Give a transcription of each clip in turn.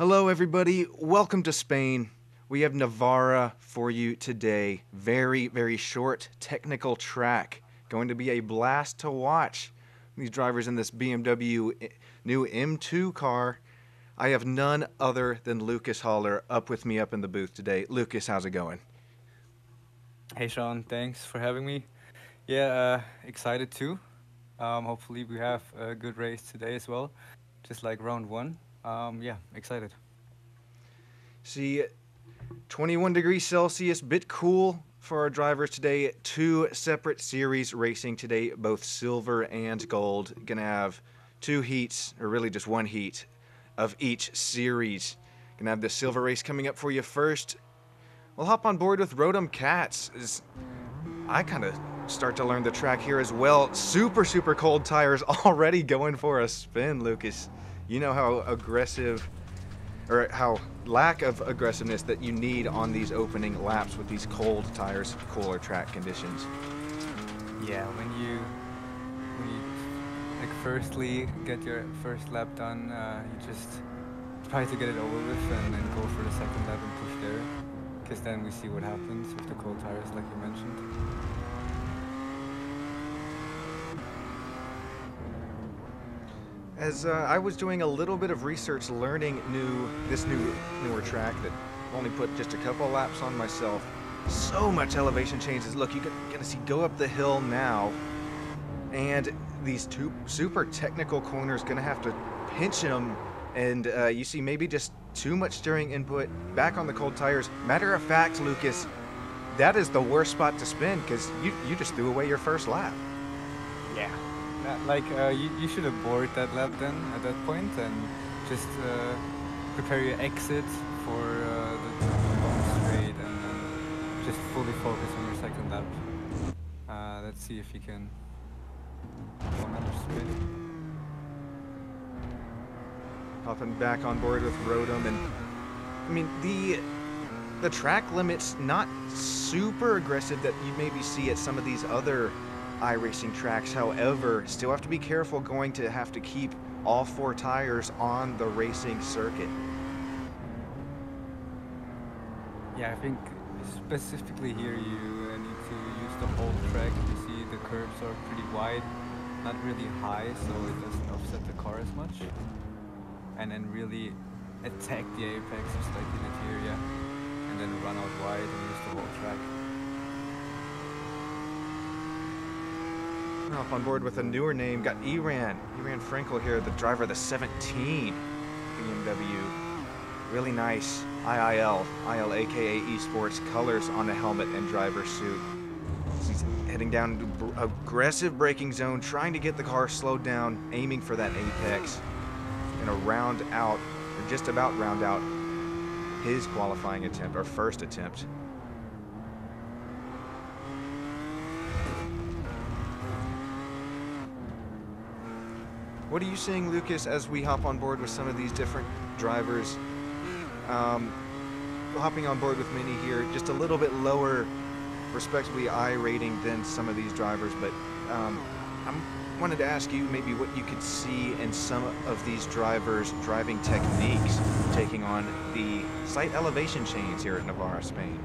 Hello, everybody. Welcome to Spain. We have Navarra for you today. Very, very short technical track. Going to be a blast to watch. These drivers in this BMW new M2 car. I have none other than Lucas Haller up with me up in the booth today. Lucas, how's it going? Hey Sean, thanks for having me. Excited too. Hopefully we have a good race today as well, just like round one. Excited. See, 21 degrees Celsius, bit cool for our drivers today. Two separate series racing today, both silver and gold. Gonna have two heats, or really just one heat, of each series. Gonna have the silver race coming up for you first. We'll hop on board with Rodham Cats. I kind of start to learn the track here as well. Super, super cold tires already going for a spin, Lucas. You know how aggressive, or how lack of aggressiveness that you need on these opening laps with these cold tires, cooler track conditions. Yeah, when you like firstly get your first lap done, you just try to get it over with and then go for the second lap and push there, because then we see what happens with the cold tires, like you mentioned. As I was doing a little bit of research, learning this newer track that only put just a couple laps on myself. So much elevation changes. Look, you're gonna see go up the hill now, and these two super technical corners gonna have to pinch them, and you see maybe just too much steering input. Back on the cold tires. Matter of fact, Lucas, that is the worst spot to spin because you just threw away your first lap. Yeah. You should avoid that lap then at that point and just prepare your exit for the home straight and then just fully focus on your second lap. Let's see if you can go another spin. Hopping back on board with Rodham, and I mean the track limit's not super aggressive that you maybe see at some of these other iRacing tracks. However, still have to be careful, going to have to keep all four tires on the racing circuit. Yeah, I think specifically here you need to use the whole track. You see the curves are pretty wide, not really high, so it doesn't offset the car as much. And then really attack the apex just like in it here, yeah. And then run out wide and use the whole track. Off on board with a newer name, got Iran Frankel here, the driver of the 17 BMW. Really nice IIL aka Esports colors on the helmet and driver suit. He's heading down into aggressive braking zone, trying to get the car slowed down, aiming for that apex. Gonna round out, or just about round out, his qualifying attempt, or first attempt. What are you seeing, Lucas, as we hop on board with some of these different drivers? Hopping on board with Mini here, just a little bit lower, respectively, I rating than some of these drivers, but I wanted to ask you maybe what you could see in some of these drivers' driving techniques, taking on the slight elevation change here at Navarra, Spain.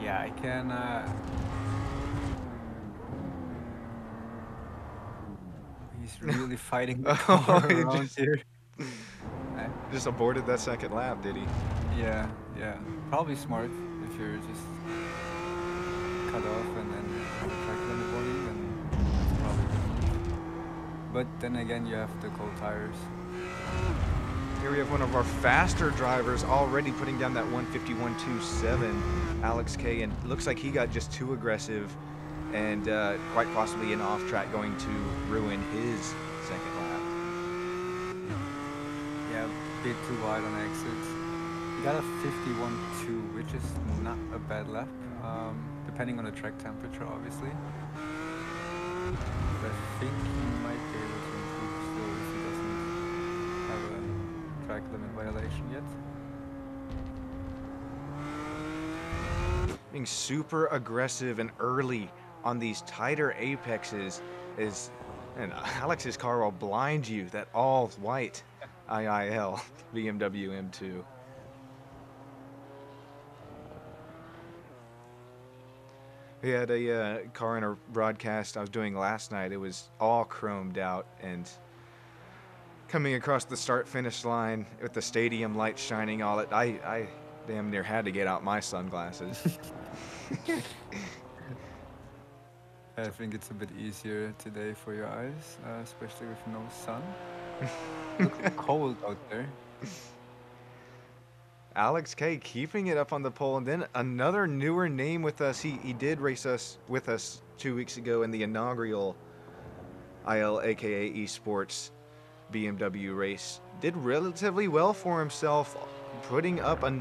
Yeah, I can. He's really fighting the car around here. Just aborted that second lap, did he? Yeah. Probably smart if you're just cut off and then have a track limit warning, then that's probably good. But then again, you have the cold tires. Here we have one of our faster drivers already putting down that 151.27, Alex K, and looks like he got just too aggressive and quite possibly an off track going to ruin his second lap. Yeah, a bit too wide on exits. He got a 51.2, which is not a bad lap, depending on the track temperature, obviously. But I think he might be able to improve still if he doesn't have a track limit violation yet. Being super aggressive and early on these tighter apexes and Alex's car will blind you. That all white IIL BMW M2. We had a car in a broadcast I was doing last night. It was all chromed out, and coming across the start-finish line with the stadium lights shining all it, I damn near had to get out my sunglasses. I think it's a bit easier today for your eyes, especially with no sun. Looks cold out there. Alex K keeping it up on the pole, and then another newer name with us. He did race with us 2 weeks ago in the inaugural IL aka Esports BMW race. Did relatively well for himself, putting up a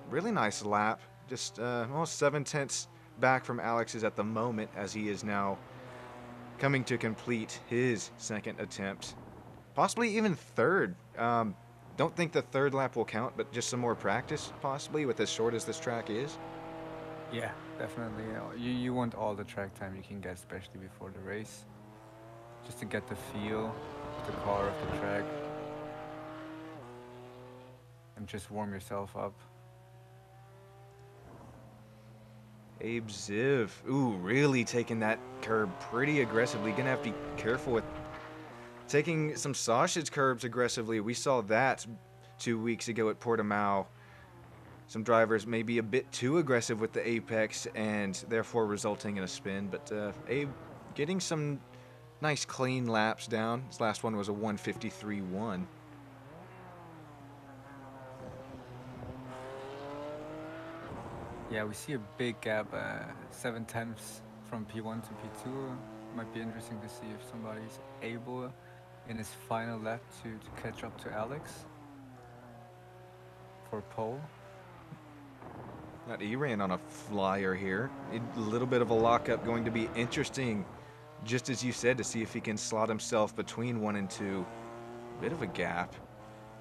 really nice lap, just almost 7/10 back from Alex's at the moment, as he is now coming to complete his second attempt, possibly even third. Don't think the third lap will count, but just some more practice, possibly, with as short as this track is. Yeah, definitely. You want all the track time you can get, especially before the race, just to get the feel of the car, of the track, and just warm yourself up. Abe Ziv, ooh, really taking that curb pretty aggressively. Gonna have to be careful with taking some sausage curbs aggressively. We saw that 2 weeks ago at Portimao. Some drivers may be a bit too aggressive with the apex and therefore resulting in a spin, but Abe getting some nice clean laps down. His last one was a 1:53.1. Yeah, we see a big gap, 7/10 from P1 to P2. Might be interesting to see if somebody's able in his final lap to catch up to Alex for pole. Got Iran on a flyer here. A little bit of a lockup, going to be interesting, just as you said, to see if he can slot himself between 1 and 2. Bit of a gap.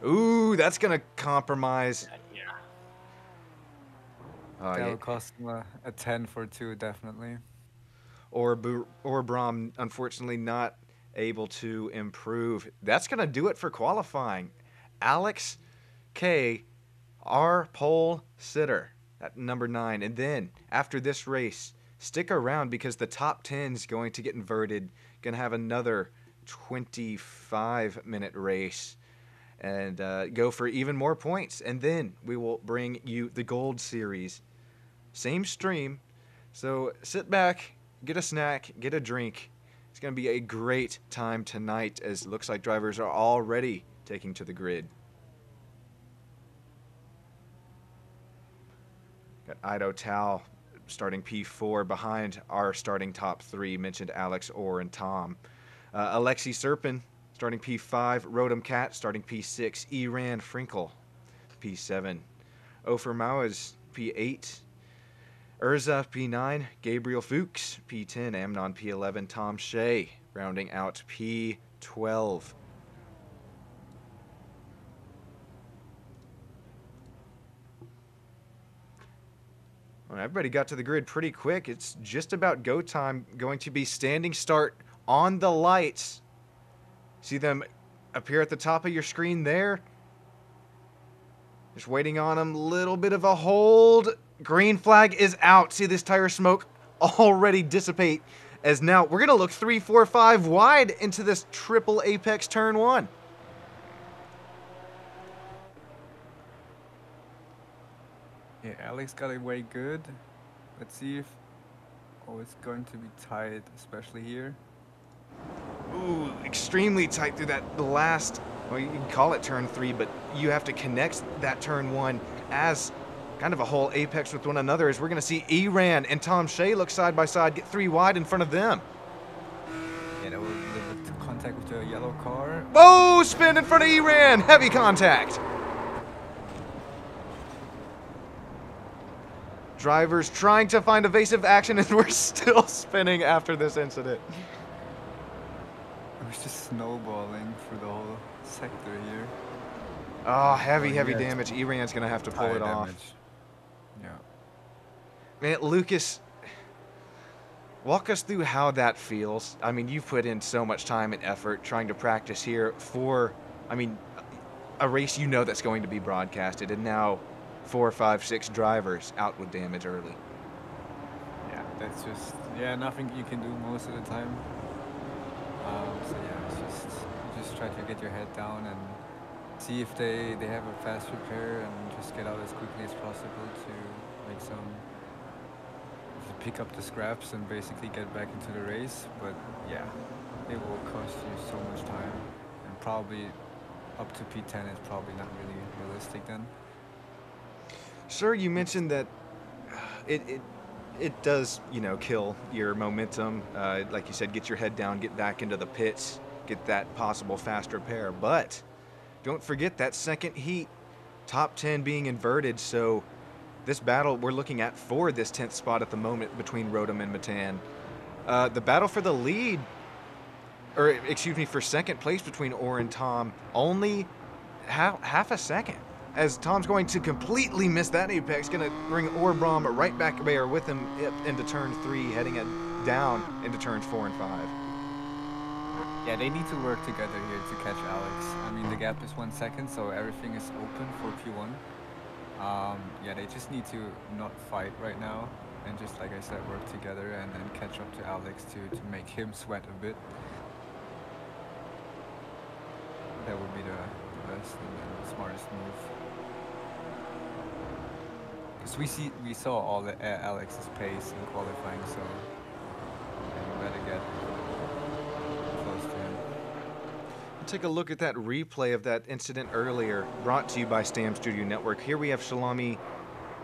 Ooh, that's going to compromise. Yeah. Yeah. That'll cost him a 10 for 2, definitely. Or Brahm, unfortunately, not able to improve. That's going to do it for qualifying. Alex K, our pole sitter at number 9. And then after this race, stick around because the top 10 is going to get inverted. Going to have another 25-minute race and go for even more points. And then we will bring you the Gold Series. Same stream. So sit back, get a snack, get a drink. It's going to be a great time tonight, as it looks like drivers are already taking to the grid. Got Ido Tao starting P4 behind our starting top 3, mentioned Alex, Orr, and Tom. Alexei Serpin starting P5, Rodham Cat starting P6, Iran Frinkle P7, Ofer Mauaz P8, Urza P9, Gabriel Fuchs P10, Amnon P11, Tom Shea rounding out P12. Well, everybody got to the grid pretty quick. It's just about go time. Going to be standing start on the lights. See them appear at the top of your screen there. Just waiting on them. Little bit of a hold. Green flag is out. See this tire smoke already dissipate, as now we're going to look 3, 4, 5 wide into this triple apex turn 1. Yeah, Alex got away good. Let's see if it's going to be tight, especially here. Ooh, extremely tight through the last, well, you can call it turn 3, but you have to connect that turn 1 as kind of a whole apex with one another, as we're going to see Iran and Tom Shea look side by side, get 3 wide in front of them. Yeah, that was a little bit of contact with the yellow car. Whoa, spin in front of Iran, heavy contact. Drivers trying to find evasive action, and we're still spinning after this incident. It was just snowballing through the whole sector here. Oh, heavy damage. Iran's going to have to pull it off. Yeah. Man, Lucas, walk us through how that feels. I mean, you've put in so much time and effort trying to practice here for, I mean, a race you know that's going to be broadcasted, and now 4, 5, 6 drivers out with damage early. Yeah, that's just nothing you can do most of the time. So yeah, it's just try to get your head down and see if they have a fast repair and just get out as quickly as possible to make some to pick up the scraps and basically get back into the race. But yeah, it will cost you so much time, and probably up to P10 is probably not really realistic then. Sir, you mentioned that it does, you know, kill your momentum. Like you said, get your head down, get back into the pits, get that possible fast repair. But don't forget that second heat, top 10 being inverted. So this battle we're looking at for this 10th spot at the moment between Rodham and Matan. The battle for the lead, or excuse me, for second place between Orr and Tom, only half a second. As Tom's going to completely miss that apex, going to bring Orr-Brom right back there with him into turn 3, heading down into turns 4 and 5. Yeah, they need to work together here to catch Alex. I mean, the gap is 1 second, so everything is open for P1. Yeah, they just need to not fight right now, and just, like I said, work together and catch up to Alex to make him sweat a bit. That would be the best and the smartest move. Because we saw all the Alex's pace in qualifying, so you better get close to him. Take a look at that replay of that incident earlier, brought to you by Stam Studio Network. Here we have Shalami,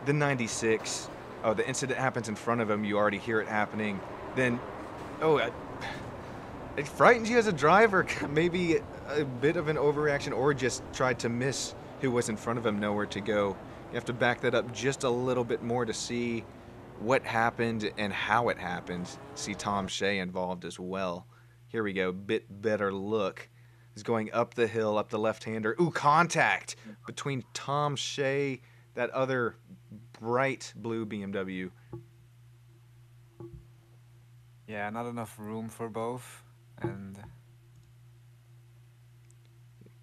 the 96. Oh, the incident happens in front of him. You already hear it happening. Then, it frightens you as a driver. Maybe a bit of an overreaction, or just tried to miss who was in front of him, nowhere to go. You have to back that up just a little bit more to see what happened and how it happened. See Tom Shea involved as well. Here we go, bit better look. He's going up the hill, up the left-hander. Ooh, contact between Tom Shea, that other bright blue BMW. Yeah, not enough room for both, and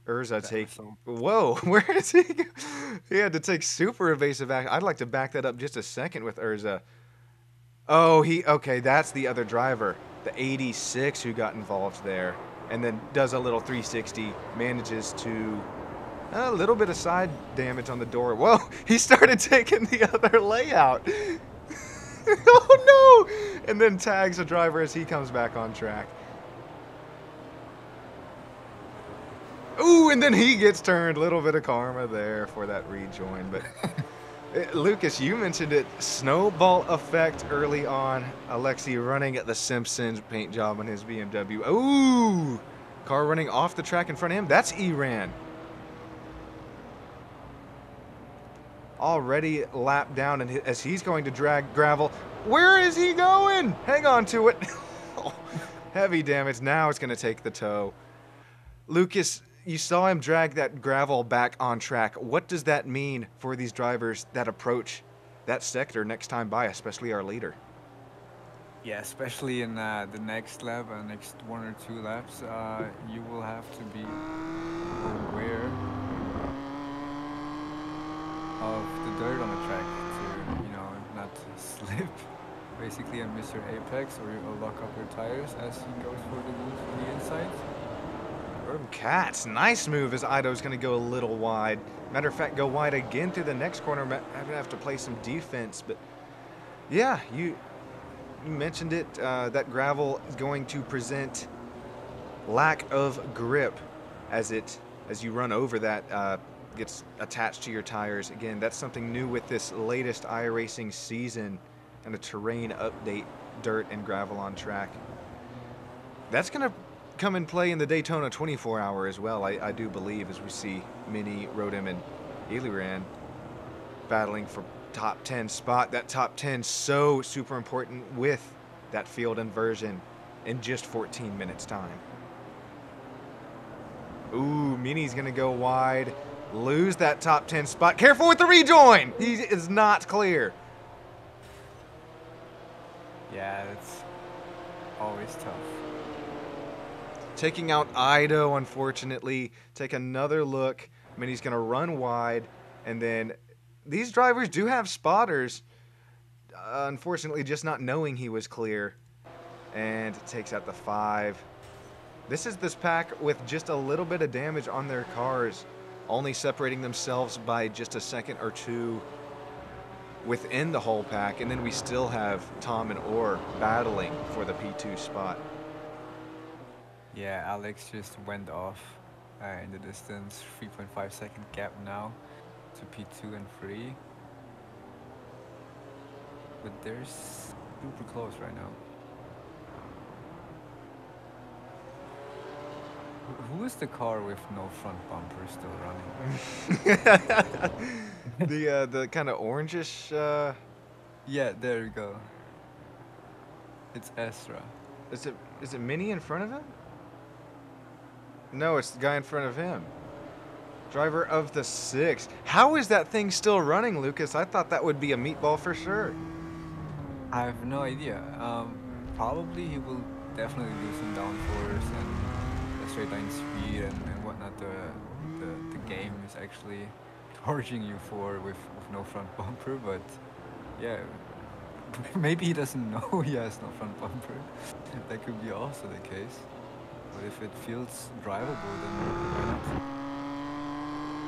Urza whoa, where is he? He had to take super evasive action. I'd like to back that up just a second with Urza. Oh, okay, that's the other driver, the 86 who got involved there, and then does a little 360, manages to a little bit of side damage on the door. Whoa, he started taking the other layout. Oh no! And then tags a driver as he comes back on track. Ooh, and then he gets turned. Little bit of karma there for that rejoin. But Lucas, you mentioned it. Snowball effect early on. Alexi running at the Simpsons paint job on his BMW. Ooh, car running off the track in front of him. That's Iran. Already lapped down, and as he's going to drag gravel. Where is he going? Hang on to it. Heavy damage. Now it's going to take the tow. Lucas, you saw him drag that gravel back on track. What does that mean for these drivers that approach that sector next time by, especially our leader? Yeah, especially in the next lap, next 1 or 2 laps, you will have to be aware of the dirt on the track to, you know, not to slip basically and miss your apex, or you'll lock up your tires as he goes for the loop on the inside. Cats, nice move as Ido's going to go a little wide. Matter of fact, go wide again through the next corner. I'm going to have to play some defense, but yeah, you mentioned it. That gravel is going to present lack of grip as you run over that. Gets attached to your tires. Again, that's something new with this latest iRacing season and a terrain update, dirt and gravel on track. That's going to come in play in the Daytona 24 hour as well, I do believe, as we see Mini, Rodham, and Eliran battling for top 10 spot. That top 10 so super important with that field inversion in just 14 minutes time. Ooh, Mini's going to go wide. Lose that top 10 spot. Careful with the rejoin. He is not clear. Yeah, it's always tough. Taking out Ido, unfortunately. Take another look. I mean, he's going to run wide, and then these drivers do have spotters. Unfortunately, just not knowing he was clear, and takes out the 5. This is this pack with just a little bit of damage on their cars, only separating themselves by just a second or two within the whole pack, and then we still have Tom and Orr battling for the P2 spot. Yeah, Alex just went off in the distance. 3.5 second gap now to P2 and 3. But they're super close right now. Who is the car with no front bumper still running? The kind of orangish. Yeah, there we go. It's Ezra. Is it Minnie in front of him? No, it's the guy in front of him. Driver of the 6. How is that thing still running, Lucas? I thought that would be a meatball for sure. I have no idea. Probably he will definitely lose some downforce and straight line speed and whatnot. The game is actually charging you for with no front bumper, but yeah, maybe he doesn't know he has no front bumper. That could be also the case. But if it feels drivable, then why not?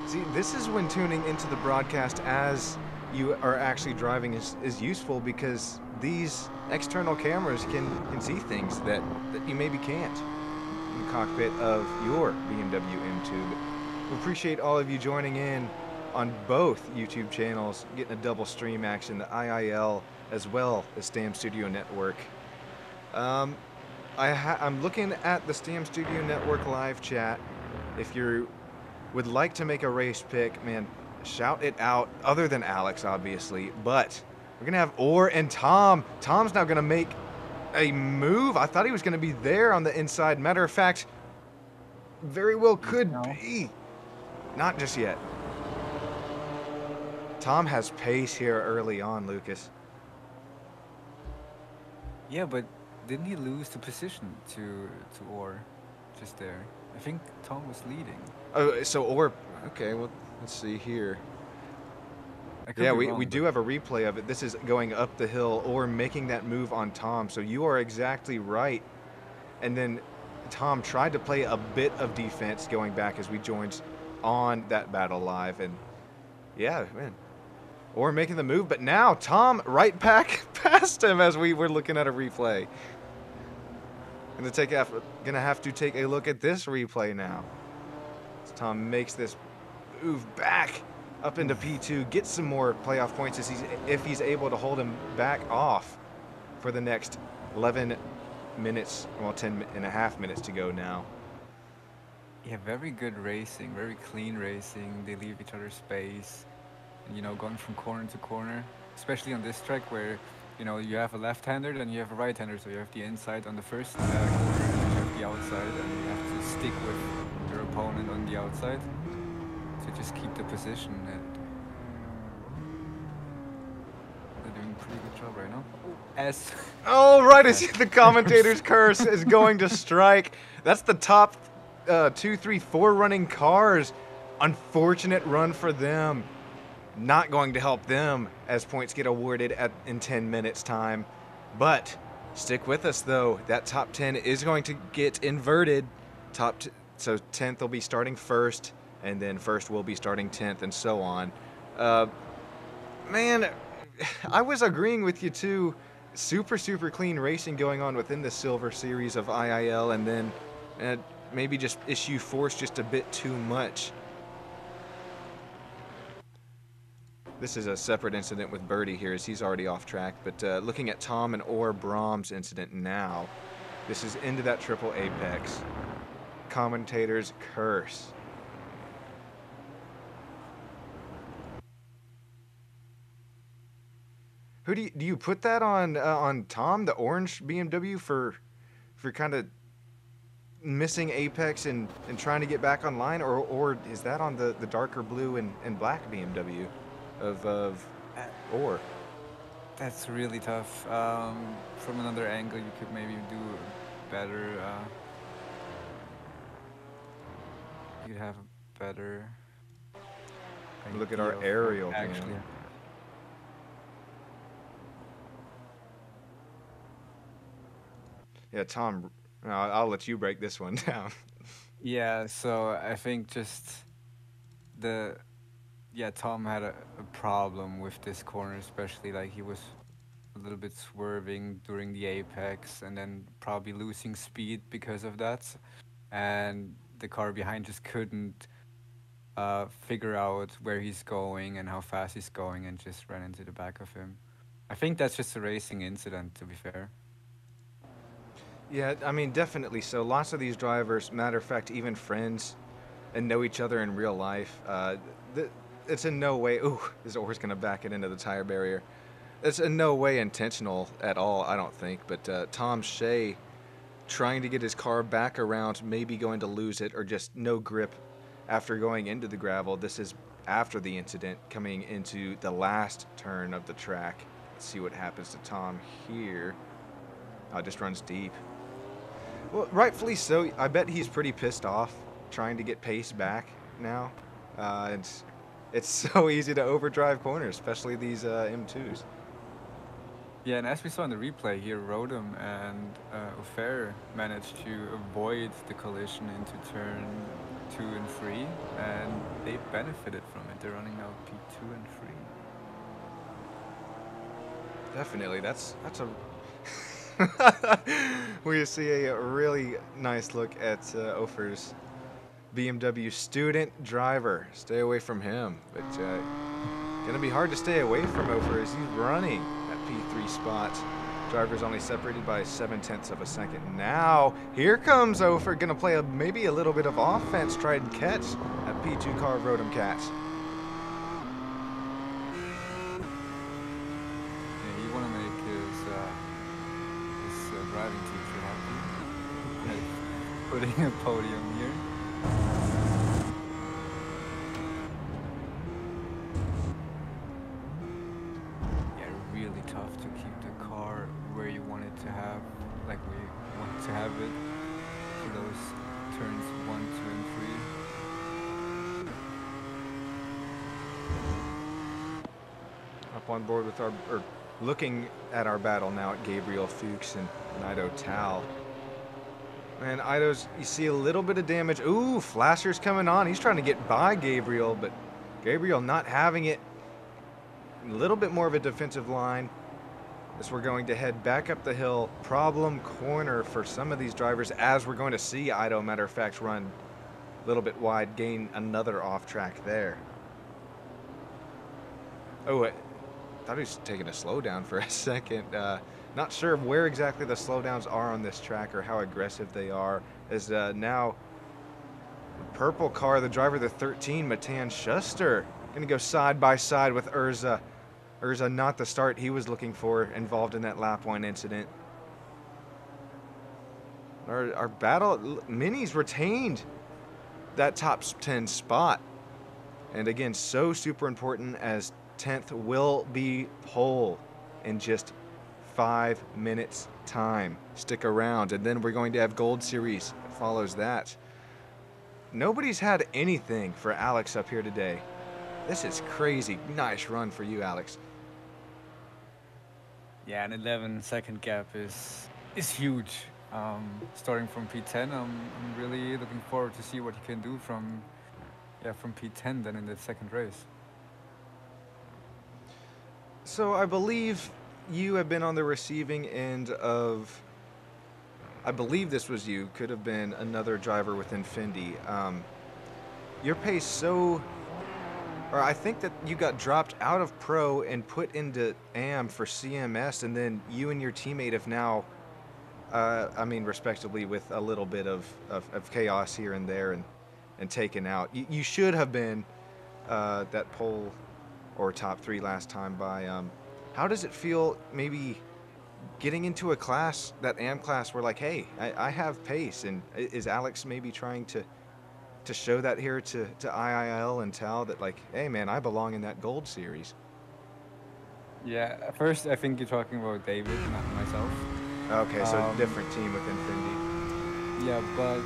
See, this is when tuning into the broadcast as you are actually driving is useful, because these external cameras can see things that you maybe can't in the cockpit of your BMW M2. We appreciate all of you joining in on both YouTube channels, getting a double stream action, the IIL as well as Stam Studio Network. I'm looking at the Stam Studio Network live chat. If you would like to make a race pick, man, shout it out, other than Alex, obviously. But we're going to have Orr and Tom. Tom's now going to make a move. I thought he was going to be there on the inside. Matter of fact, very well could be. Not just yet. Tom has pace here early on, Lucas. Yeah, but didn't he lose the position to Orr just there? I think Tom was leading. Oh, so Orr, okay, well, let's see here. Yeah, we do have a replay of it. This is going up the hill, Orr making that move on Tom. So you are exactly right. And then Tom tried to play a bit of defense going back as we joined on that battle live. And yeah, man, Orr making the move. But now Tom right back past him as we were looking at a replay. Gonna have to take a look at this replay now. As Tom makes this move back up into P2, gets some more playoff points if he's able to hold him back off for the next 11 minutes, well, 10 and a half minutes to go now. Yeah, very good racing, very clean racing. They leave each other space, and, you know, going from corner to corner, especially on this track where, you know, you have a left-hander and you have a right-hander, so you have the inside on the first corner and you have the outside, and you have to stick with your opponent on the outside to just keep the position. And they're doing a pretty good job right now. Oh, right, as the commentator's curse is going to strike. That's the top 2, 3, 4 running cars. Unfortunate run for them. Not going to help them as points get awarded in 10 minutes time. But stick with us, though. That top 10 is going to get inverted. So 10th will be starting first, and then first will be starting 10th, and so on. Man, I was agreeing with you, too. Super, super clean racing going on within the Silver Series of IIL, and then maybe just issue force just a bit too much. This is a separate incident with Birdie here, as he's already off track. But looking at Tom and Orr Brahms incident now, this is into that triple apex. Commentator's curse. Who do you put that on Tom, the orange BMW, for kind of missing apex and trying to get back online, or is that on the darker blue and black BMW of Orr? That's really tough. From another angle, you could maybe do better. You could have a better Look at our idea of aerial what actually. cam. Yeah, Tom, I'll let you break this one down. Yeah, so I think just the yeah, Tom had a problem with this corner, especially like he was a little bit swerving during the apex and then probably losing speed because of that. And the car behind just couldn't figure out where he's going and how fast he's going and just ran into the back of him. I think that's just a racing incident, to be fair. Yeah, I mean, definitely. So lots of these drivers, matter of fact, even friends, and know each other in real life. It's in no way. Ooh, this oar's gonna back it into the tire barrier. It's in no way intentional at all, I don't think. But Tom Shea trying to get his car back around, maybe going to lose it or just no grip after going into the gravel. This is after the incident, coming into the last turn of the track. Let's see what happens to Tom here. Oh, it just runs deep. Well, rightfully so. I bet he's pretty pissed off trying to get pace back now. It's so easy to overdrive corners, especially these M2s. Yeah, and as we saw in the replay here, Rodham and Ofer managed to avoid the collision into turn 2 and 3, and they benefited from it. They're running now P2 and 3. Definitely, that's a. We see a really nice look at Ofer's BMW student driver. Stay away from him, but gonna be hard to stay away from Ofer as he's running at P3 spot. Driver's only separated by 0.7 of a second. Now here comes Ofer, gonna play maybe a little bit of offense, try and catch that P2 car Rodham catch. Yeah, you want to make his driving teacher happy. Like putting a podium here. Yeah, really tough to keep the car where you want it to have, like we want to have it for those turns 1, 2, and 3. Up on board with or looking at our battle now at Gabriel Fuchs and Ido Tal. And Ido's, you see a little bit of damage. Ooh, Flasher's coming on. He's trying to get by Gabriel, but Gabriel not having it. A little bit more of a defensive line as we're going to head back up the hill. Problem corner for some of these drivers, as we're going to see Ido, matter of fact, run a little bit wide, gain another off track there. Oh, I thought he was taking a slowdown for a second. Not sure where exactly the slowdowns are on this track or how aggressive they are. As now, the purple car, the driver, the 13, Matan Schuster, going to go side by side with Urza. Urza, not the start he was looking for, involved in that lap 1 incident. Our battle, Minis retained that top 10 spot. And again, so super important as 10th will be pole in just 5 minutes time. Stick around, and then we're going to have Gold Series that follows that. Nobody's had anything for Alex up here today. This is crazy. Nice run for you, Alex. Yeah, an 11-second gap is huge. Starting from P10, I'm really looking forward to see what he can do from P10 then in the second race. So I believe you have been on the receiving end of, I believe this was you, could have been another driver within Fendi. Your pace so, or I think that you got dropped out of Pro and put into AM for CMS, and then you and your teammate have now, I mean, respectively, with a little bit of chaos here and there and taken out. You should have been that pole or top 3 last time by, how does it feel maybe getting into a class, that AM class, where like, hey, I have pace, and is Alex maybe trying to show that here to IIL and Tal that like, hey man, I belong in that Gold Series? Yeah, first I think you're talking about David, not myself. Okay, so different team within Fendi. Yeah, but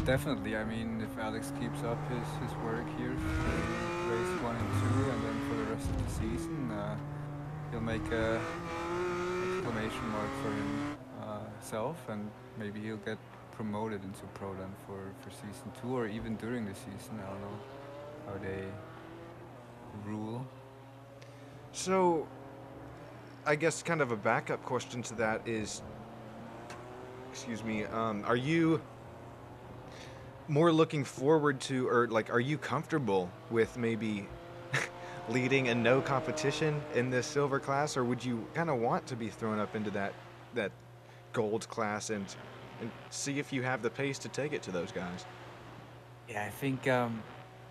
Definitely. I mean, if Alex keeps up his work here for race 1 and 2, and then for the rest of the season, he'll make a exclamation mark for himself, and maybe he'll get promoted into pro then for season 2, or even during the season. I don't know how they rule. So, I guess kind of a backup question to that is, excuse me, are you more looking forward to, or like, are you comfortable with maybe leading a no competition in this silver class, or would you kind of want to be thrown up into that gold class and see if you have the pace to take it to those guys? Yeah, I think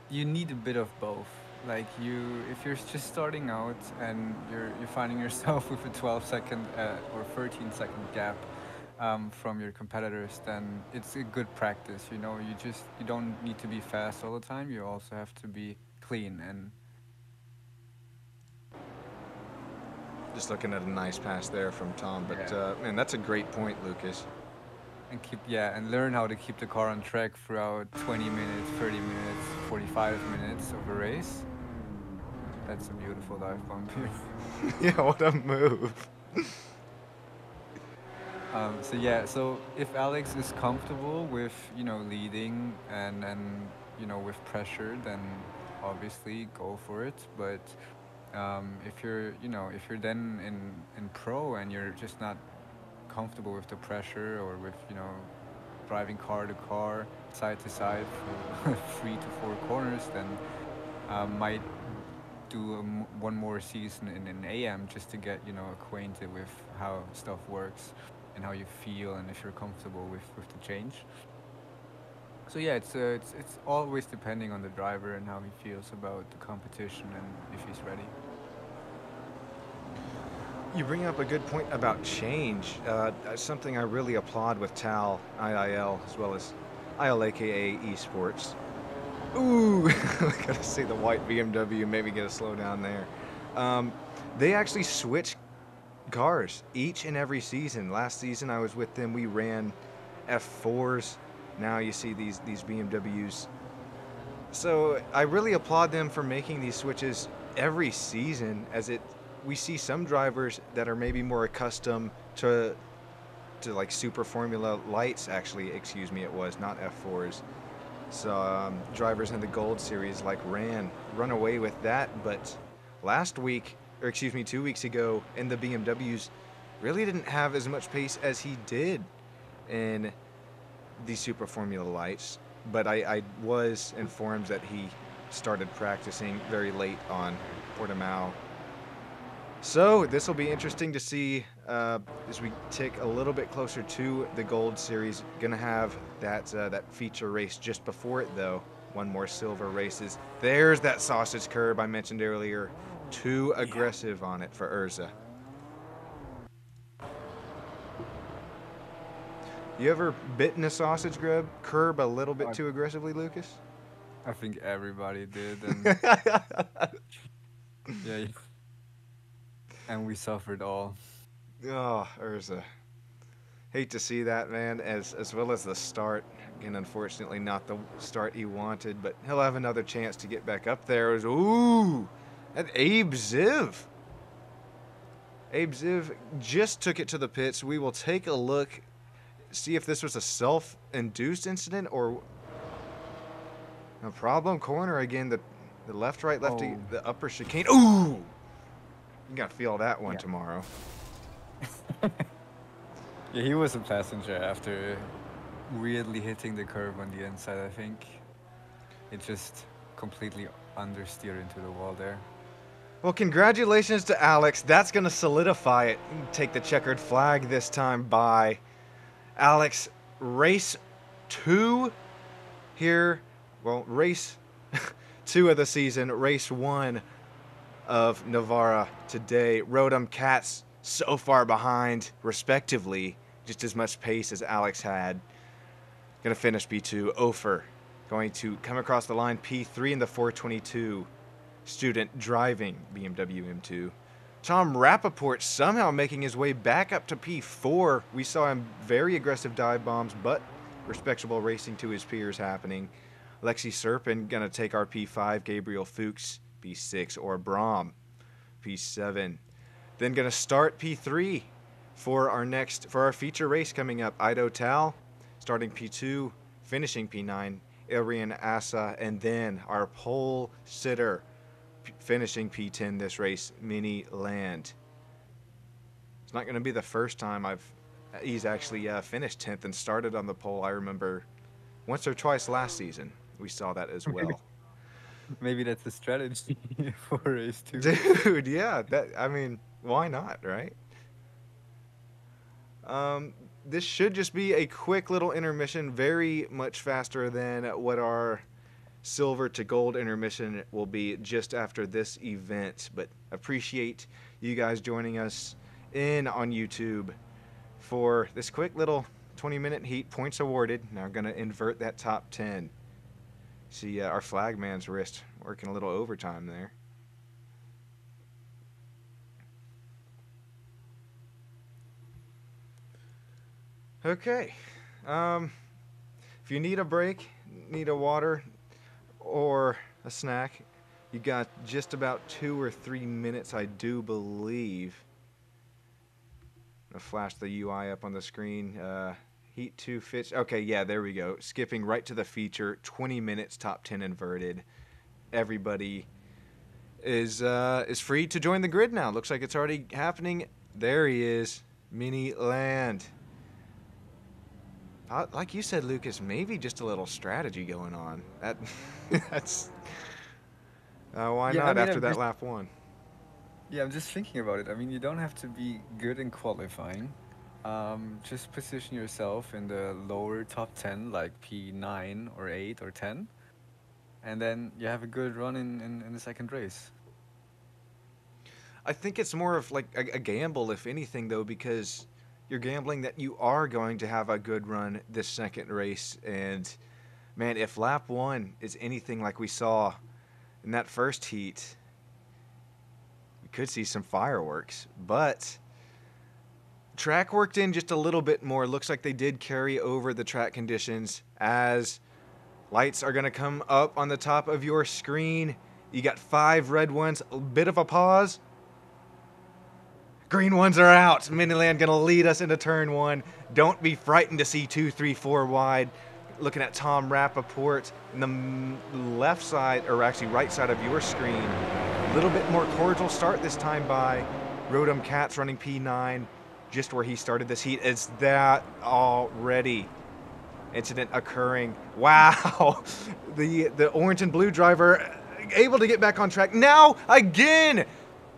you need a bit of both. Like if you're just starting out and you're finding yourself with a 12-second or 13-second gap from your competitors, then it's a good practice. You know, you don't need to be fast all the time. You also have to be clean. And just looking at a nice pass there from Tom, but yeah. Man, that's a great point, Lucas. And learn how to keep the car on track throughout 20 minutes, 30 minutes, 45 minutes of a race. That's a beautiful dive bomb here. Yeah, what a move. So if Alex is comfortable with, leading and with pressure, then obviously go for it. But if you're then in pro and you're just not comfortable with the pressure, or with driving car to car, side to side for 3 to 4 corners, then might do one more season in an AM just to get acquainted with how stuff works and how you feel, and if you're comfortable with the change. So yeah, it's always depending on the driver and how he feels about the competition and if he's ready. You bring up a good point about change. Something I really applaud with TAL, IIL, as well as ILAKA Esports. Ooh, I gotta see the white BMW, maybe get a slowdown there. They actually switch cars each and every season. Last season I was with them, we ran F4s. Now you see these BMWs. So I really applaud them for making these switches every season, as we see some drivers that are maybe more accustomed to like Super Formula Lights, actually, excuse me, it was not F4s. So drivers in the Gold Series like run away with that, but last week, or excuse me, 2 weeks ago, in the BMWs, really didn't have as much pace as he did in the Super Formula Lights. But I was informed that he started practicing very late on Portimao. So this will be interesting to see as we tick a little bit closer to the Gold Series. Gonna have that feature race just before it, though. One more silver races. There's that sausage curb I mentioned earlier. Too aggressive on it for Urza. You ever bitten a sausage curb a little bit too aggressively, Lucas? I think everybody did. And yeah. And we suffered all. Oh, Urza. Hate to see that, man, as well as the start. Again, unfortunately, not the start he wanted, but he'll have another chance to get back up there. Ooh, that Abe Ziv. Abe Ziv just took it to the pits. We will take a look, see if this was a self-induced incident or a problem. Corner again, the left-right lefty, the upper chicane. Ooh! You gotta feel that one tomorrow. Yeah, he was a passenger after weirdly hitting the curb on the inside. I think it just completely understeered into the wall there. Well, congratulations to Alex. That's gonna solidify it. Take the checkered flag this time by Alex. Race 2 here. Well, race 2 of the season. Race 1 of Navarra today. Rodham, Katz so far behind, respectively, just as much pace as Alex had. Gonna finish P2. Ofer going to come across the line P3 in the 422. Student driving BMW M2. Tom Rappaport somehow making his way back up to P4. We saw him very aggressive dive bombs, but respectable racing to his peers happening. Lexi Serpin going to take our P5, Gabriel Fuchs, P6, or Brahm, P7. Then going to start P3 for our feature race coming up. Ido Tal starting P2, finishing P9, Arian Asa, and then our pole sitter finishing P10 this race, Mini Land. It's not going to be the first time he's actually finished 10th and started on the pole. I remember once or twice last season we saw that as well. Maybe that's a strategy for race 2. Dude, yeah, I mean, why not, right? This should just be a quick little intermission, very much faster than what our silver to gold intermission will be just after this event. But appreciate you guys joining us on YouTube for this quick little 20-minute heat. Points awarded. Now I'm going to invert that top 10. See our flagman's wrist working a little overtime there. Okay. If you need a break, need a water or a snack, you got just about 2 or 3 minutes, I do believe. I'm going to flash the UI up on the screen. Heat 2 fits. Okay, yeah, there we go. Skipping right to the feature. 20 minutes, top 10 inverted. Everybody is free to join the grid now. Looks like it's already happening. There he is. Mini Land. Like you said, Lucas, maybe just a little strategy going on. That's why not after that lap 1? Yeah, I'm just thinking about it. I mean, you don't have to be good in qualifying. Just position yourself in the lower top 10, like P9 or 8 or 10, and then you have a good run in the second race. I think it's more of like a gamble, if anything, though, because you're gambling that you are going to have a good run this second race. And, man, if lap 1 is anything like we saw in that first heat, we could see some fireworks. But track worked in just a little bit more. Looks like they did carry over the track conditions, as lights are going to come up on the top of your screen. You got 5 red ones, a bit of a pause. Green ones are out. Miniland going to lead us into turn 1. Don't be frightened to see 2, 3, 4 wide. Looking at Tom Rappaport in the left side, or actually right side of your screen. A little bit more cordial start this time by Rodham Katz running P9, just where he started this heat. Is that already incident occurring? Wow. The orange and blue driver able to get back on track. Now again,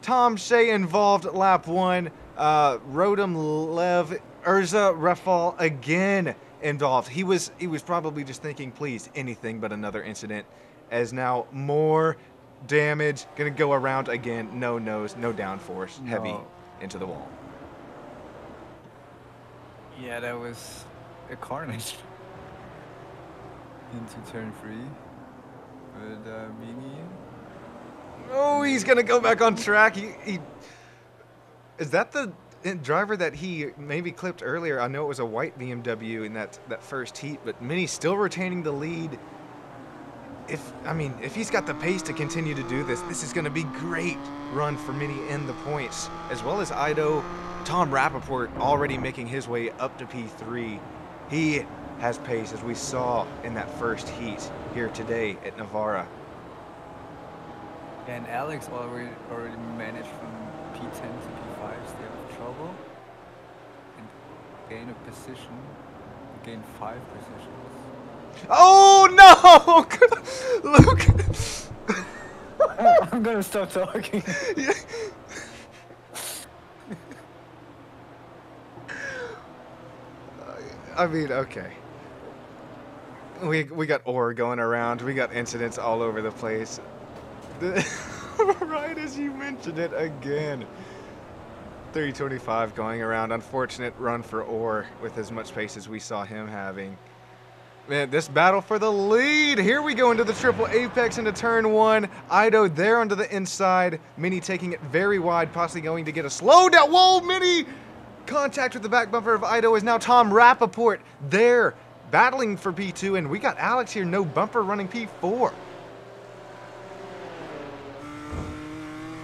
Tom Shea involved lap 1. Rodham Lev Urza Rafal again involved. He was probably just thinking, please, anything but another incident, as now more damage gonna go around again. No nose, no downforce, heavy into the wall. Yeah, that was a carnage into turn 3 with Mini. Oh, he's gonna go back on track. He is that the driver that he maybe clipped earlier? I know it was a white BMW in that first heat, but Mini still retaining the lead. If he's got the pace to continue to do this, this is gonna be great run for Mini in the points, as well as Ido. Tom Rappaport already making his way up to P3. He has pace, as we saw in that first heat here today at Navarra. And Alex already managed from P10 to P5, stay out of trouble, and gain a position, gain 5 positions. Oh no! Luke! I'm gonna stop talking. Yeah. I mean, okay. We got ore going around. We got incidents all over the place. Right as you mentioned it again. 325 going around. Unfortunate run for Orr with as much pace as we saw him having. Man, this battle for the lead. Here we go into the triple apex into turn 1. Ido there onto the inside. Mini taking it very wide, possibly going to get a slow down. Whoa, Mini! Contact with the back bumper of Ido is now Tom Rappaport there battling for P2, and we got Alex here, no bumper, running P4.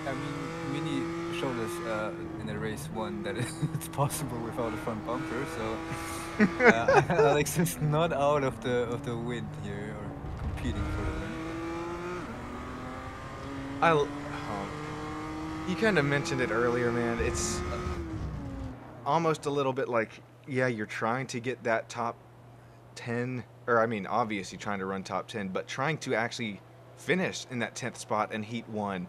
I mean, Mini showed us in the race 1 that it's possible without a front bumper, so Alex is not out of the win here, or competing for the win. You kind of mentioned it earlier, man. It's almost a little bit like, yeah, you're trying to get that top 10, or I mean, obviously trying to run top 10, but trying to actually finish in that 10th spot in Heat 1.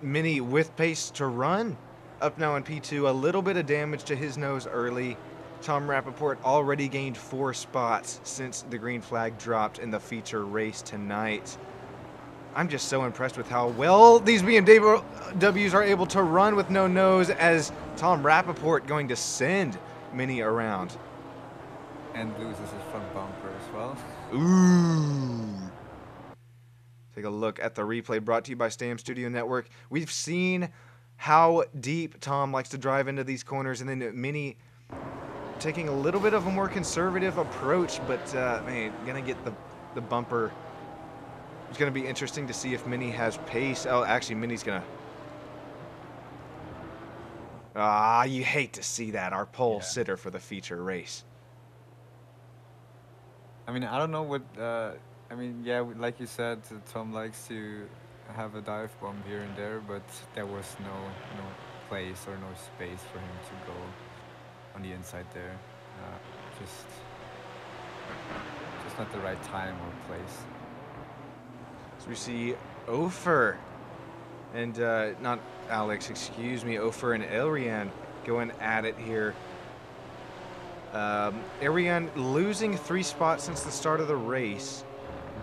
Mini with pace to run, up now in P2, a little bit of damage to his nose early. Tom Rappaport already gained 4 spots since the green flag dropped in the feature race tonight. I'm just so impressed with how well these BMWs are able to run with no nose, as Tom Rappaport going to send Mini around. And loses his front bumper as well. Ooh. Take a look at the replay brought to you by Stam Studio Network. We've seen how deep Tom likes to drive into these corners, and then Mini taking a little bit of a more conservative approach, but man, gonna get the bumper. It's going to be interesting to see if Mini has pace. Oh, actually, Mini's going to... you hate to see that. Our pole sitter for the feature race. I mean, I don't know what... I mean, yeah, like you said, Tom likes to have a dive bomb here and there, but there was no place or no space for him to go on the inside there. Just not the right time or place. So we see Ofer and not Alex, excuse me, Ofer and Elrian going at it here. Elrian losing 3 spots since the start of the race,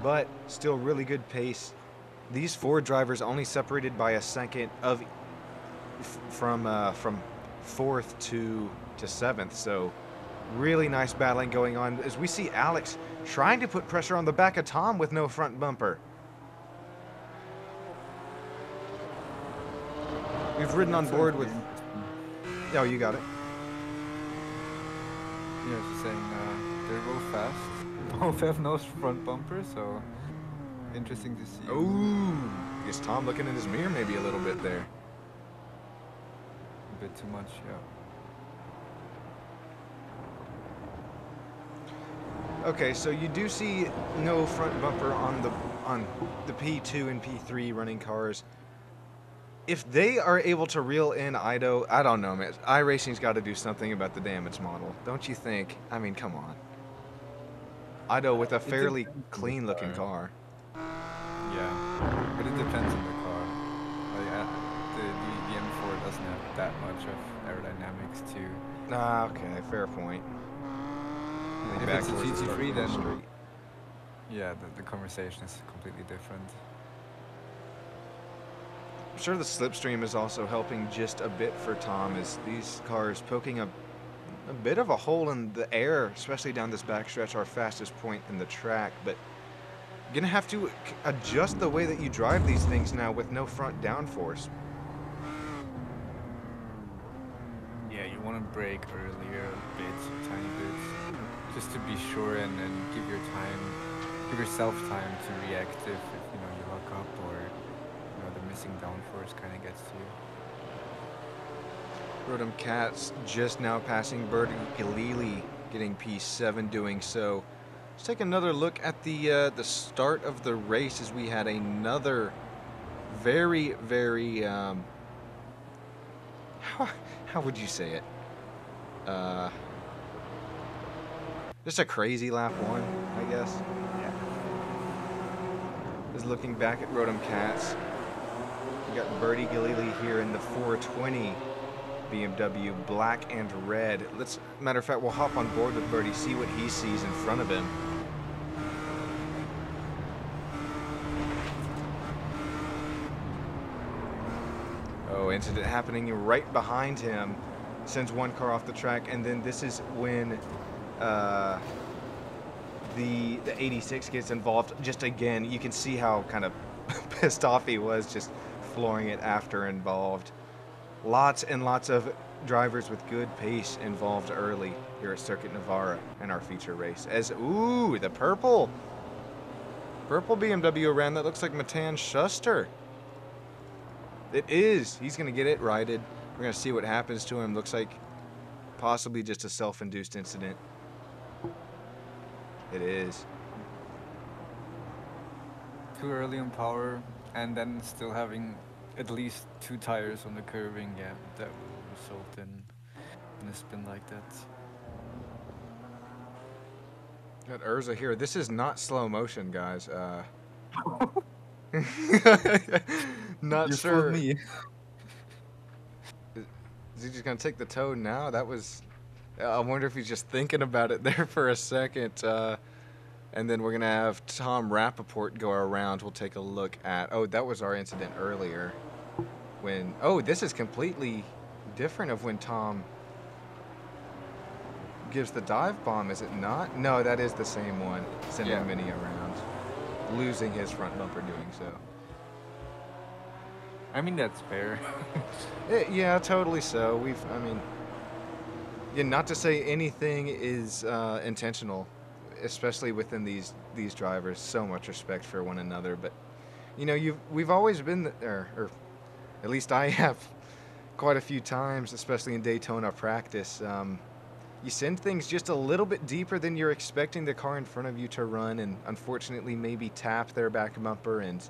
but still really good pace. These 4 drivers only separated by a second of from 4th to 7th, so really nice battling going on as we see Alex trying to put pressure on the back of Tom with no front bumper. We've ridden on board with... Oh, you got it. Yeah, just saying, they're both fast. Both have no front bumper, so interesting to see. Ooh, is Tom looking in his mirror maybe a little bit there? A bit too much, yeah. Okay, so you do see no front bumper on the P2 and P3 running cars. If they are able to reel in Ido, I don't know, man. iRacing's got to do something about the damage model, don't you think? I mean, come on. Ido with a fairly clean-looking car. Yeah, but it depends on the car. Like, the M4 doesn't have that much of aerodynamics too. Okay, fair point. If it's a GT3, then yeah, the conversation is completely different. I'm sure the slipstream is also helping just a bit for Tom, as these cars poking a bit of a hole in the air, especially down this backstretch, our fastest point in the track. But you're gonna have to adjust the way that you drive these things now with no front downforce. Yeah, you want to brake earlier a bit, tiny bit, just to be sure, and then give yourself time to react if you lock up, or the missing downforce kind of gets to you. Rodham Katz just now passing Birdie Galili, getting P7 doing so. Let's take another look at the start of the race, as we had another very, very how would you say it? Just a crazy lap 1, I guess. Yeah. Just looking back at Rodham Katz, we got Birdie Galili here in the 420 BMW, black and red. Matter of fact, we'll hop on board with Birdie, see what he sees in front of him. Oh, incident happening right behind him. Sends one car off the track, and then this is when the 86 gets involved. Just again, you can see how kind of pissed off he was, just flooring it after involved. Lots and lots of drivers with good pace involved early here at Circuit Navarra in our feature race. As, ooh, the purple BMW around that looks like Matan Schuster. It is. He's going to get it righted. We're going to see what happens to him. Looks like possibly just a self-induced incident. It is. Too early on power, and then still having at least 2 tires on the curving, yeah, that will result in a spin like that. Got Urza here. This is not slow motion, guys. Not You sure. fooled me. Is he just gonna take the toe now? That was. I wonder if he's just thinking about it there for a second. And then we're gonna have Tom Rappaport go around. We'll take a look at. Oh, that was our incident earlier. When. Oh, this is completely different of when Tom gives the dive bomb. Is it not? No, that is the same one. Sending Mini around, losing his front bumper doing so. I mean, that's fair. Yeah, totally so. I mean, yeah, not to say anything is intentional, especially within these drivers. So much respect for one another, but you know, we've always been there, or at least I have, quite a few times, especially in Daytona practice. You send things just a little bit deeper than you're expecting the car in front of you to run, and unfortunately maybe tap their back bumper, and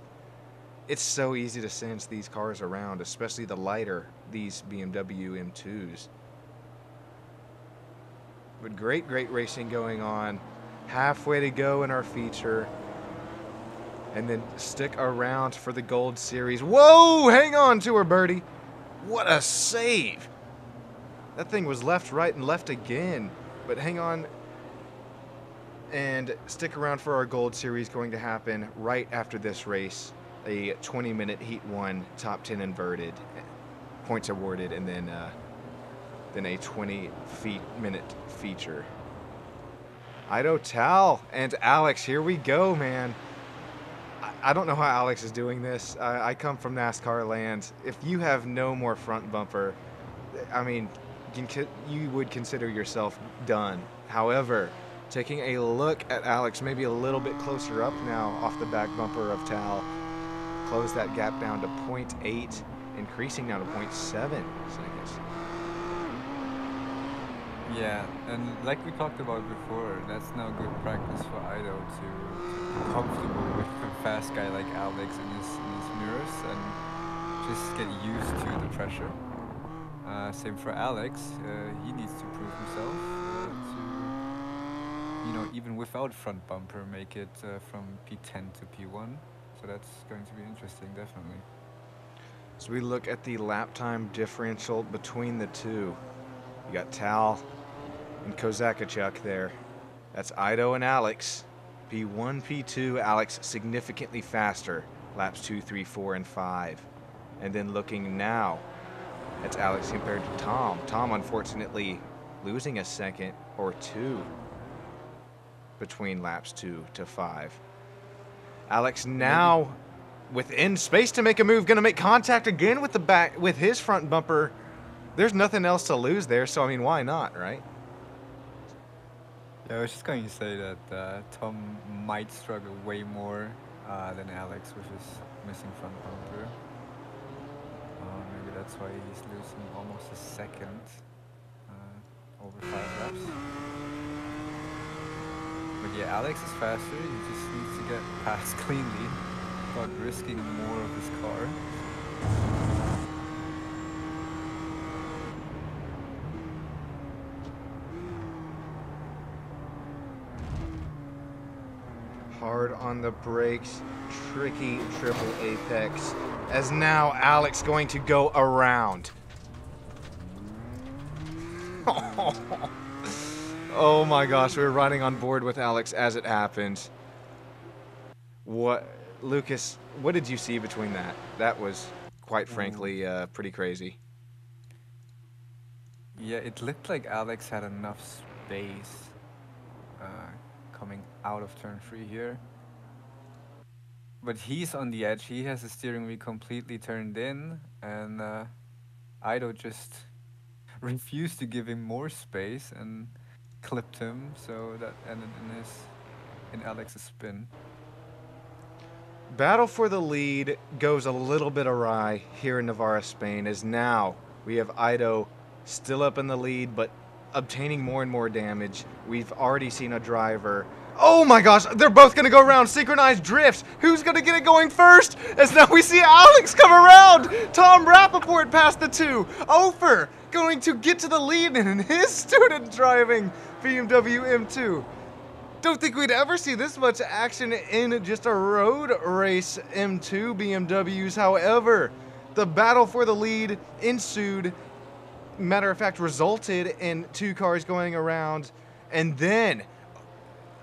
it's so easy to sense these cars around, especially the lighter, these BMW M2s. But great racing going on. Halfway to go in our feature. And then stick around for the Gold Series. Whoa! Hang on to her, Birdie. What a save. That thing was left, right, and left again. But hang on. And stick around for our Gold Series going to happen right after this race. A 20-minute Heat 1, top 10 inverted, points awarded, and then a 20-minute feature. Ido Tal and Alex, here we go, man. I don't know how Alex is doing this. I come from NASCAR land. If you have no more front bumper, I mean, you would consider yourself done. However, taking a look at Alex, maybe a little bit closer up now off the back bumper of Tal. Close that gap down to 0.8, increasing now to 0.7 seconds. Yeah, and like we talked about before, that's now good practice for Ido to be comfortable with a fast guy like Alex in his mirrors and just get used to the pressure. Same for Alex. He needs to prove himself to, you know, even without front bumper, make it from P10 to P1. So that's going to be interesting, definitely. So we look at the lap time differential between the two. You got Tal and Kozakachuk there. That's Ido and Alex. P1, P2, Alex significantly faster. Laps 2, 3, 4, and 5. And then looking now, that's Alex compared to Tom. Tom, unfortunately, losing a second or two between laps 2 to 5. Alex now within space to make a move, gonna make contact again with the back, with his front bumper. There's nothing else to lose there, so I mean, why not, right? Yeah, I was just going to say that Tom might struggle way more than Alex with his missing front bumper. Maybe that's why he's losing almost a second over 5 laps. But yeah, Alex is faster. He just needs to get past cleanly without risking more of his car. Hard on the brakes, tricky triple apex, as now Alex going to go around. Oh my gosh, we're riding on board with Alex as it happened. What, Lucas, what did you see between that? That was, quite frankly, pretty crazy. Yeah, it looked like Alex had enough space coming out of turn 3 here. But he's on the edge. He has the steering wheel completely turned in, and Ido just refused to give him more space and clipped him, so that ended in Alex's spin. Battle for the lead goes a little bit awry here in Navarra, Spain, as now we have Ido still up in the lead, but obtaining more and more damage. We've already seen a driver. Oh my gosh, they're both going to go around synchronized drifts. Who's going to get it going first? As now we see Alex come around. Tom Rappaport past the two. Ofer going to get to the lead in his student driving BMW M2. Don't think we'd ever see this much action in just a road race M2 BMWs. However, the battle for the lead ensued. Matter of fact, resulted in two cars going around, and then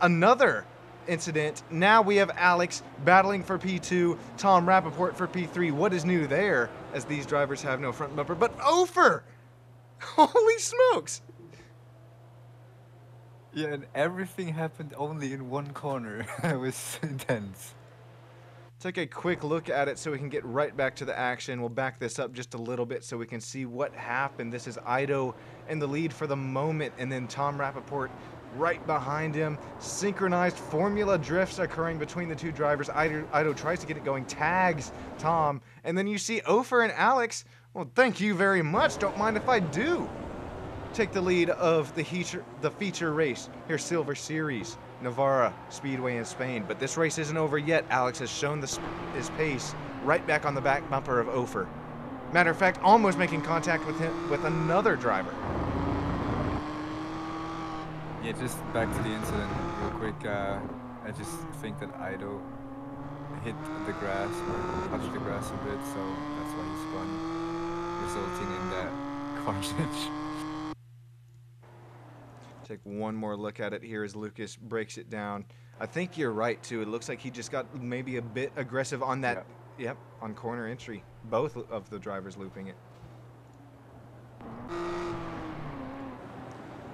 another incident. Now we have Alex battling for P2, Tom Rappaport for P3. What is new there, as these drivers have no front bumper? But Ofer! Holy smokes! Yeah, and everything happened only in one corner. It was intense. Take a quick look at it so we can get right back to the action. We'll back this up just a little bit so we can see what happened. This is Ido in the lead for the moment, and then Tom Rappaport right behind him. Synchronized formula drifts occurring between the two drivers. Ido tries to get it going, tags Tom, and then you see Ofer and Alex. Well, thank you very much. Don't mind if I do. Take the lead of the feature race here, Silver Series, Navarra Speedway in Spain. But this race isn't over yet. Alex has shown his pace right back on the back bumper of Ofer. Matter of fact, almost making contact with him with another driver. Yeah, just back to the incident real quick. I just think that Ido hit the grass or touched the grass a bit, so that's why he spun, resulting in that carnage. Take one more look at it here as Lucas breaks it down. I think you're right, too. It looks like he just got maybe a bit aggressive on that, yep, on corner entry. Both of the drivers looping it.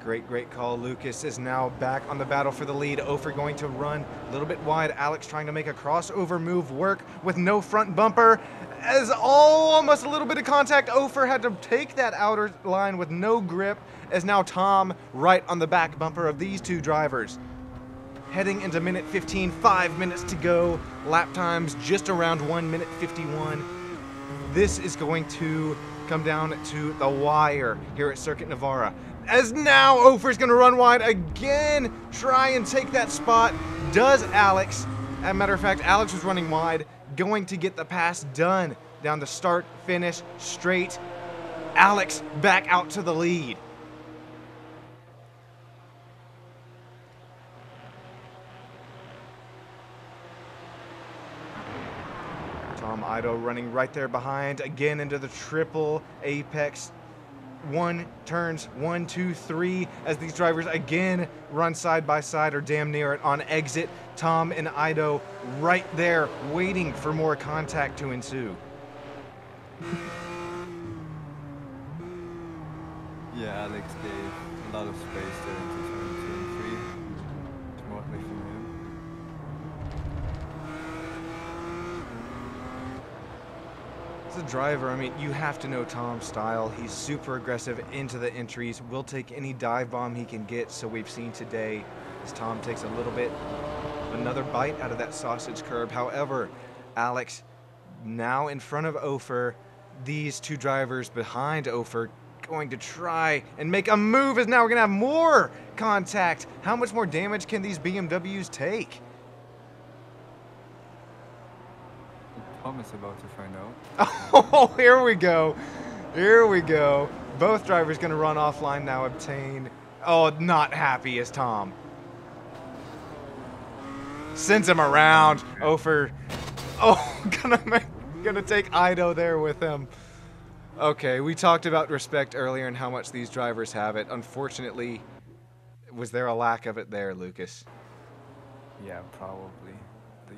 Great call. Lucas is now back on the battle for the lead. Ofer going to run a little bit wide. Alex trying to make a crossover move work with no front bumper. As almost a little bit of contact, Ofer had to take that outer line with no grip, as now Tom right on the back bumper of these two drivers. Heading into minute 15, 5 minutes to go. Lap times just around 1 minute 51. This is going to come down to the wire here at Circuit Navarra. As now Ofer's going to run wide again, try and take that spot. Does Alex. As a matter of fact, Alex was running wide, going to get the pass done down the start, finish, straight. Alex back out to the lead. Tom Ido running right there behind, again into the triple apex. Turns 1, 2, 3 as these drivers again run side by side or damn near it on exit. Tom and Ido right there waiting for more contact to ensue. Yeah, Alex gave a lot of space there into turn 2 and 3. Smartly from him. As a driver, I mean, you have to know Tom's style. He's super aggressive into the entries, will take any dive bomb he can get. So we've seen today as Tom takes a little bit, another bite out of that sausage curb. However, Alex now in front of Ofer, these two drivers behind Ofer going to try and make a move, as now we're going to have more contact. How much more damage can these BMWs take? Tom is about to find out. Oh, here we go. Here we go. Both drivers going to run offline now, obtain. Oh, not happy is Tom. Sends him around. Ofer. Oh, gonna take Ido there with him. Okay, we talked about respect earlier and how much these drivers have it. Unfortunately, was there a lack of it there, Lucas? Yeah, probably.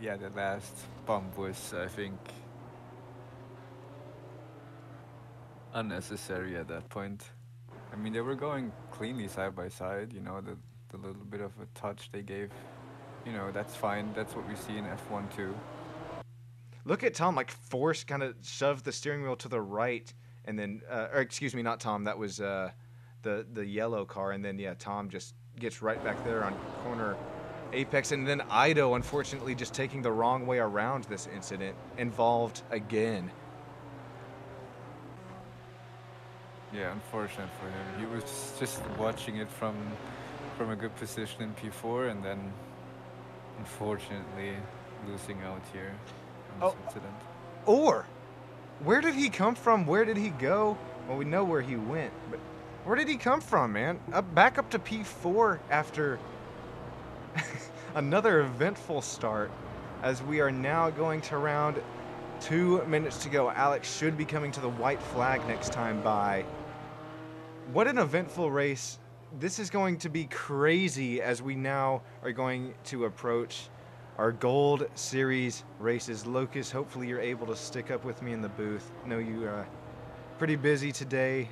Yeah, the last bump was, I think, unnecessary at that point. I mean, they were going cleanly side by side, you know, the little bit of a touch they gave, you know, that's fine. That's what we see in F1 too. Look at Tom, like, kind of shoved the steering wheel to the right and then, or excuse me, not Tom. That was the yellow car, and then Tom just gets right back there on corner apex, and then Ido, unfortunately, just taking the wrong way around this incident, involved again. Yeah, unfortunate for him. He was just watching it from a good position in P4, and then unfortunately losing out here on this incident. Or, where did he come from? Where did he go? Well, we know where he went, but where did he come from, man? Back up to P4 after another eventful start, as we are now going to round 2 minutes to go. Alex should be coming to the white flag next time by. What an eventful race. This is going to be crazy as we now are going to approach our Gold Series races. Lucas, hopefully you're able to stick up with me in the booth. I know you are pretty busy today.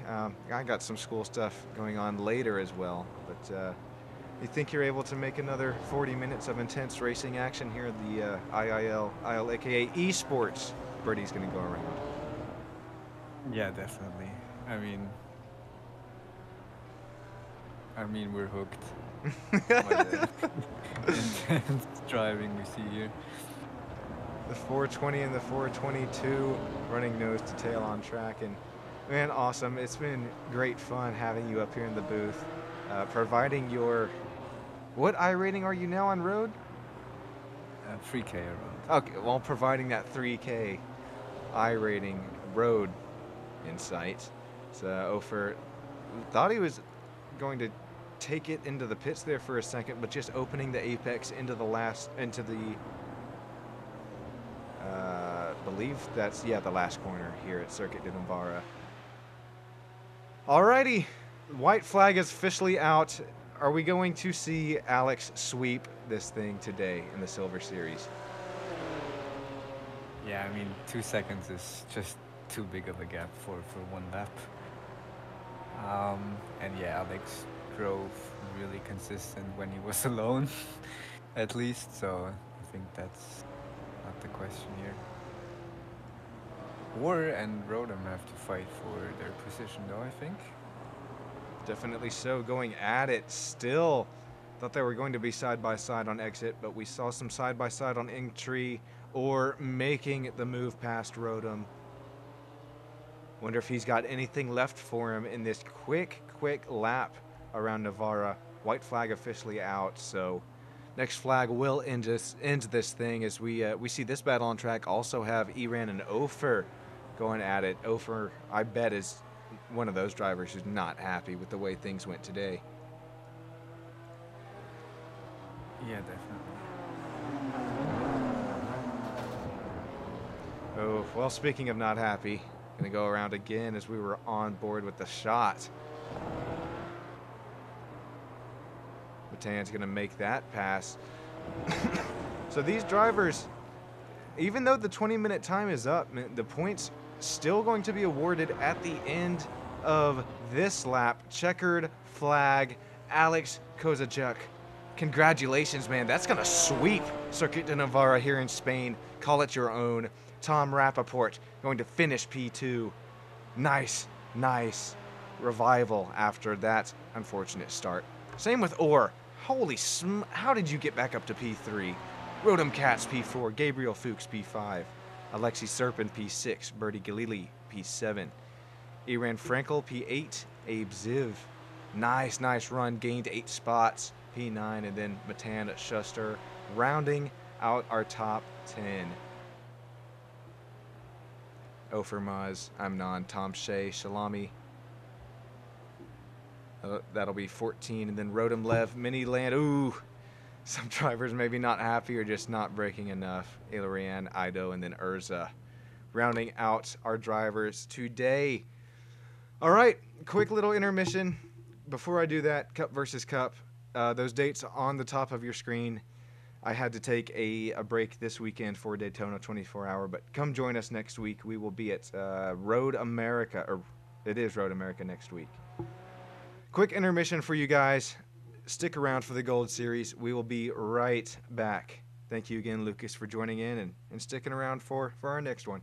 I got some school stuff going on later as well, but you think you're able to make another 40 minutes of intense racing action here at the IIL, aka Esports? Birdie's going to go around. Yeah, definitely. I mean, we're hooked. By the intense driving we see here. The 420 and the 422 running nose to tail on track, and man, awesome. It's been great fun having you up here in the booth, providing your. What iRating are you now on road? 3K around. Okay, well, providing that 3K iRating road insight. So Ofer thought he was going to take it into the pits there for a second, but just opening the apex into the believe that's the last corner here at Circuito De Navarra. Alrighty, white flag is officially out. Are we going to see Alex sweep this thing today in the Silver Series? Yeah, I mean, 2 seconds is just too big of a gap for one lap. And yeah, Alex drove really consistent when he was alone, at least, so I think that's not the question here. War and Rodham have to fight for their position, though, I think. Definitely so, going at it still. Thought they were going to be side by side on exit, but we saw some side by side on entry, or making the move past Rodham. Wonder if he's got anything left for him in this quick lap around Navarra. White flag officially out, so next flag will end this thing as we see this battle on track also have Iran and Ofer going at it. Ofer, I bet, is one of those drivers who's not happy with the way things went today. Yeah, definitely. Oh, well, speaking of not happy, gonna go around again as we were on board with the shot. Matan's gonna make that pass. So these drivers, even though the 20-minute time is up, the points still going to be awarded at the end of this lap. Checkered flag, Alex Kozachuk. Congratulations, man. That's gonna sweep Circuito De Navarra here in Spain. Call it your own. Tom Rappaport going to finish P2. Nice revival after that unfortunate start. Same with Orr. Holy how did you get back up to P3? Rodham Katz P4, Gabriel Fuchs P5, Alexei Serpin P6, Bertie Galili P7, Iran Frankel P8, Abe Ziv. Nice run, gained 8 spots, P9, and then Matan Schuster rounding out our top 10. Ofer Maz, Amnon, Tom Shea, Shalami. That'll be 14, and then Rodham Lev, Mini Land. Ooh, some drivers maybe not happy or just not braking enough. Ilarian, Ido, and then Urza. Rounding out our drivers today. All right, quick little intermission. Before I do that, Cup versus Cup. Those dates on the top of your screen. I had to take a break this weekend for Daytona 24-hour, but come join us next week. We will be at Road America, or it is Road America next week. Quick intermission for you guys. Stick around for the Gold Series. We will be right back. Thank you again, Lucas, for joining in and sticking around for our next one.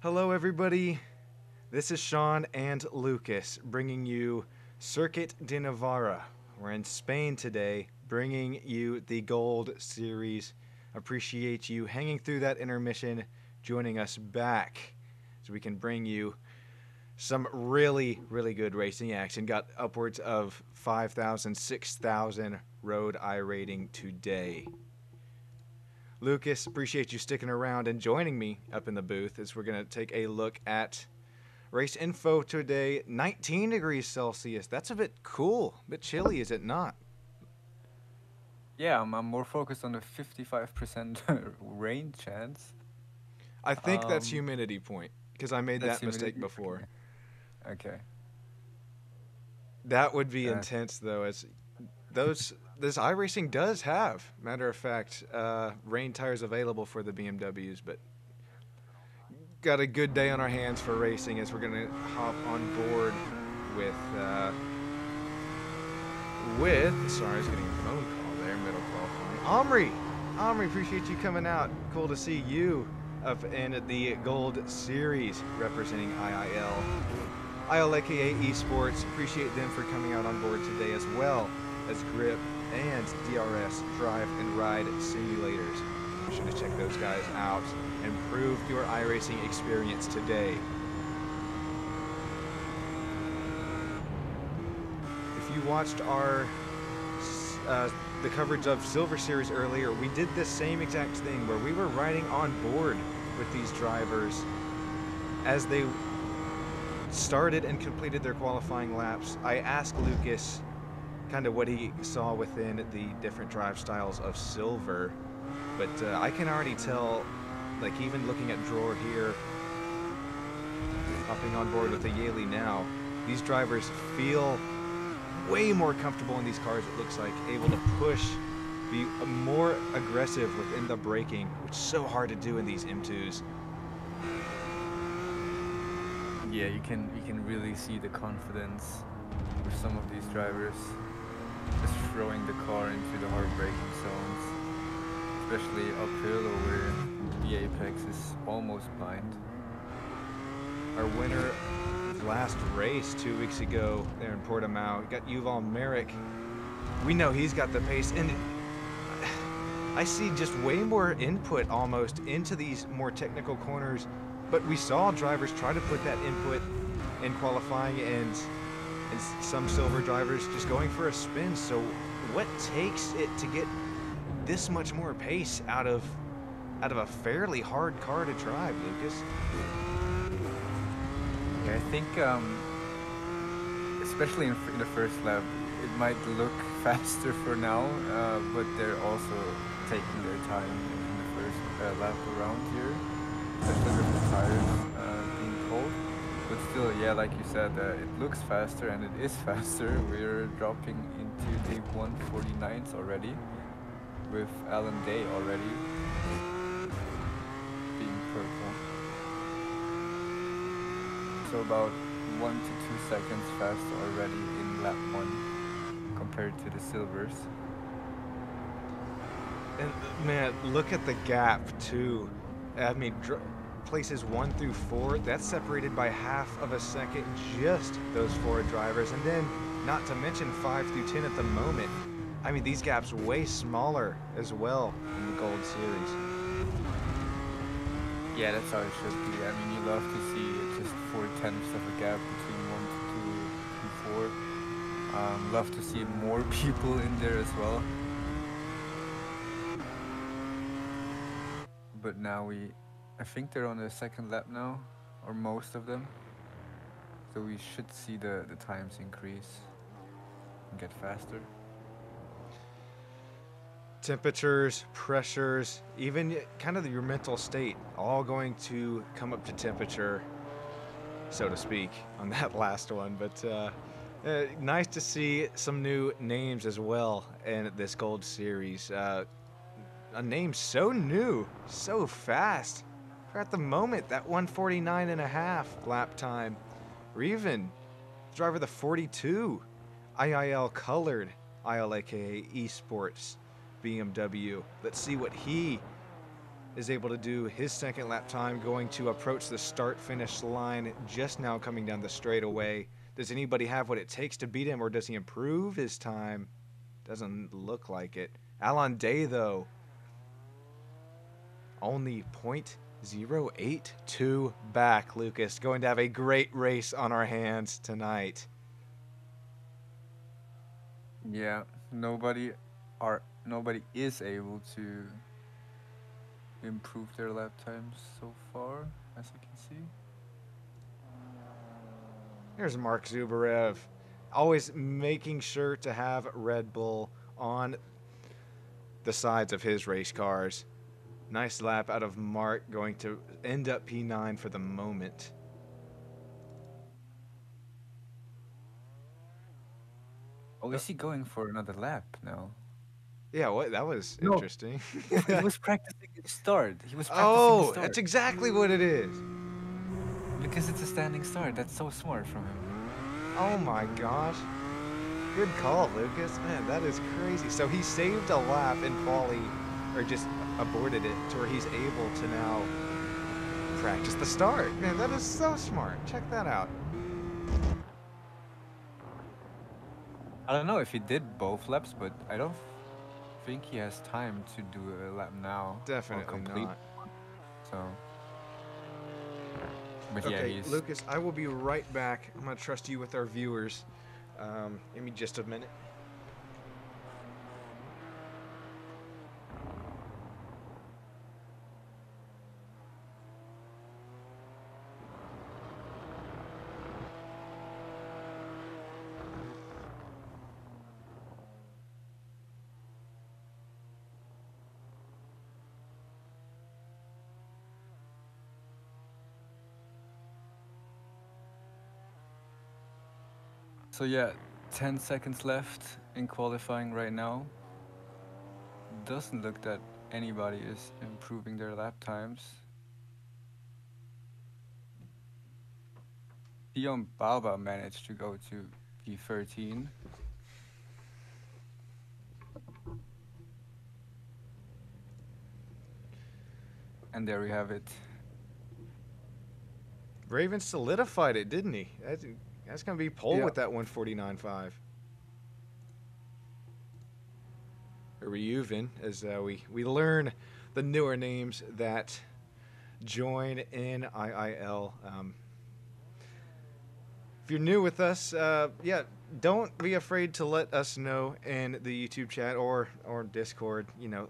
Hello, everybody. This is Sean and Lucas bringing you Circuito De Navarra. We're in Spain today, bringing you the Gold Series. Appreciate you hanging through that intermission, joining us back so we can bring you some really, really good racing action. Got upwards of 5,000, 6,000 road iRating today. Lucas, appreciate you sticking around and joining me up in the booth as we're going to take a look at race info today. 19 degrees Celsius. That's a bit cool, a bit chilly, is it not? Yeah, I'm more focused on the 55% rain chance. I think that's humidity point, because I made that mistake before. Okay. That would be intense, though, as this iRacing does have, matter of fact, rain tires available for the BMWs, but got a good day on our hands for racing as we're going to hop on board with, sorry, I was getting a phone call there, middle call from me. Omri, appreciate you coming out. Cool to see you up in the Gold Series representing IIL. ILAKA Esports, appreciate them for coming out on board today, as well as Griiip and DRS Drive and Ride Simulators. Be sure to check those guys out and improve your iRacing experience today. If you watched our the coverage of Silver Series earlier, we did this same exact thing where we were riding on board with these drivers as they started and completed their qualifying laps. I asked Lucas kind of what he saw within the different drive styles of Silver, but I can already tell, like even looking at Drawer here, hopping on board with the Yaley now, these drivers feel way more comfortable in these cars, it looks like, able to push, be more aggressive within the braking, which is so hard to do in these M2s. Yeah, you can really see the confidence with some of these drivers, just throwing the car into the hard braking zones, especially uphill or where the apex is almost blind. Our winner of last race 2 weeks ago there in Portimao, we got Yuval Merrick. We know he's got the pace, and I see just way more input almost into these more technical corners, but we saw drivers try to put that input in qualifying, and some Silver drivers just going for a spin. So what takes it to get this much more pace out of a fairly hard car to drive, Lucas? Yeah, I think especially in the first lap, it might look faster for now, but they're also taking their time in the first lap around here, especially with the tires being cold. But still, yeah, like you said, it looks faster, and it is faster. We're dropping into the 149s already, with Alan Day already being purple. So about 1 to 2 seconds faster already in lap 1 compared to the Silvers. And man, look at the gap too. I mean, places 1 through 4, that's separated by half of a second, just those 4 drivers. And then, not to mention 5 through 10 at the moment. I mean, these gaps way smaller as well in the Gold Series. Yeah, that's how it should be. I mean, you love to see just 4/10 of a gap between 1 to 2 and 4. Love to see more people in there as well. But now I think they're on the second lap now, or most of them. So we should see the times increase and get faster. Temperatures, pressures, even kind of your mental state, all going to come up to temperature, so to speak, on that last one. But nice to see some new names as well in this Gold Series. A name so new, so fast. For at the moment, that 149.5 lap time, or even driver the 42, IIL colored ILAKA Esports BMW. Let's see what he is able to do his second lap time, going to approach the start-finish line just now coming down the straightaway. Does anybody have what it takes to beat him, or does he improve his time? Doesn't look like it. Alan Day, though, only 0.082 back. Lucas, going to have a great race on our hands tonight. Yeah, nobody is able to improve their lap times so far, as you can see. Here's Mark Zubarev, always making sure to have Red Bull on the sides of his race cars. Nice lap out of Mark, going to end up P9 for the moment. Oh, is he going for another lap now? Yeah, what? That was interesting. He was practicing the start. He was practicing the start. That's exactly what it is. Because it's a standing start. That's so smart from him. Oh my gosh. Good call, Lucas. Man, that is crazy. So he saved a lap in quali, or just aborted it, to where he's able to now practice the start. Man, that is so smart. Check that out. I don't know if he did both laps, but I don't think he has time to do a lap now. Definitely not. So, but okay, yeah, he's... Lucas, I will be right back. I'm gonna trust you with our viewers. Give me just a minute. So yeah, 10 seconds left in qualifying right now. Doesn't look that anybody is improving their lap times. Dion Baba managed to go to P13. And there we have it. Raven solidified it, didn't he? That's going to be pole with that 149.5. Reuven, as we learn the newer names that join in IIL. If you're new with us, yeah, don't be afraid to let us know in the YouTube chat or Discord. You know,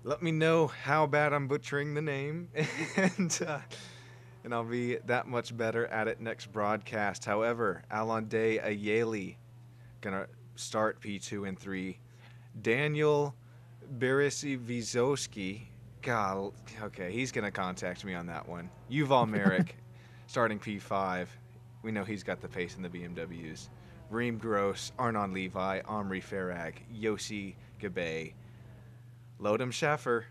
let me know how bad I'm butchering the name, and I'll be that much better at it next broadcast. However, Alonde Ayeli gonna start P2 and 3. Daniel Beresivizowski, God, okay, he's gonna contact me on that one. Yuval Merrick starting P5. We know he's got the pace in the BMWs. Reem Gross, Arnon Levi, Omri Farag, Yossi Gabe, Lodem Schaffer,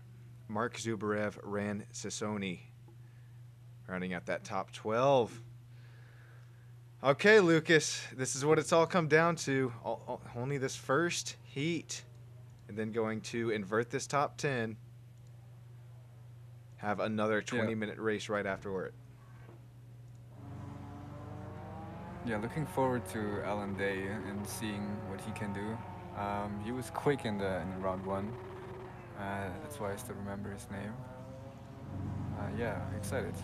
Mark Zubarev, Ran Sassoni. Rounding out that top 12. Okay, Lucas, this is what it's all come down to. Only this first heat. And then going to invert this top 10. Have another 20-minute race right afterward. Yeah, looking forward to Alan Day and seeing what he can do. He was quick in round 1. That's why I still remember his name. Yeah, excited.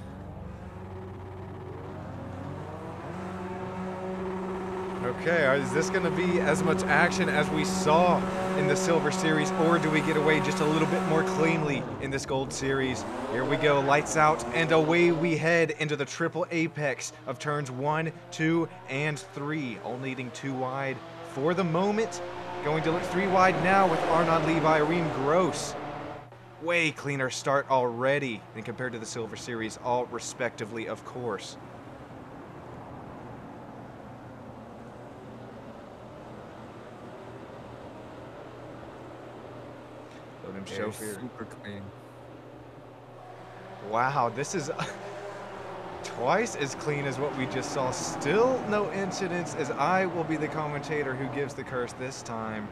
Okay, is this going to be as much action as we saw in the Silver Series, or do we get away just a little bit more cleanly in this Gold Series? Here we go, lights out, and away we head into the triple apex of turns 1, 2, and 3, all needing 2 wide for the moment. Going to look 3 wide now with Arnon Levi, Reem Gross. Way cleaner start already than compared to the Silver Series, all respectively, of course. Super clean. Wow, this is twice as clean as what we just saw. Still no incidents, as I will be the commentator who gives the curse this time.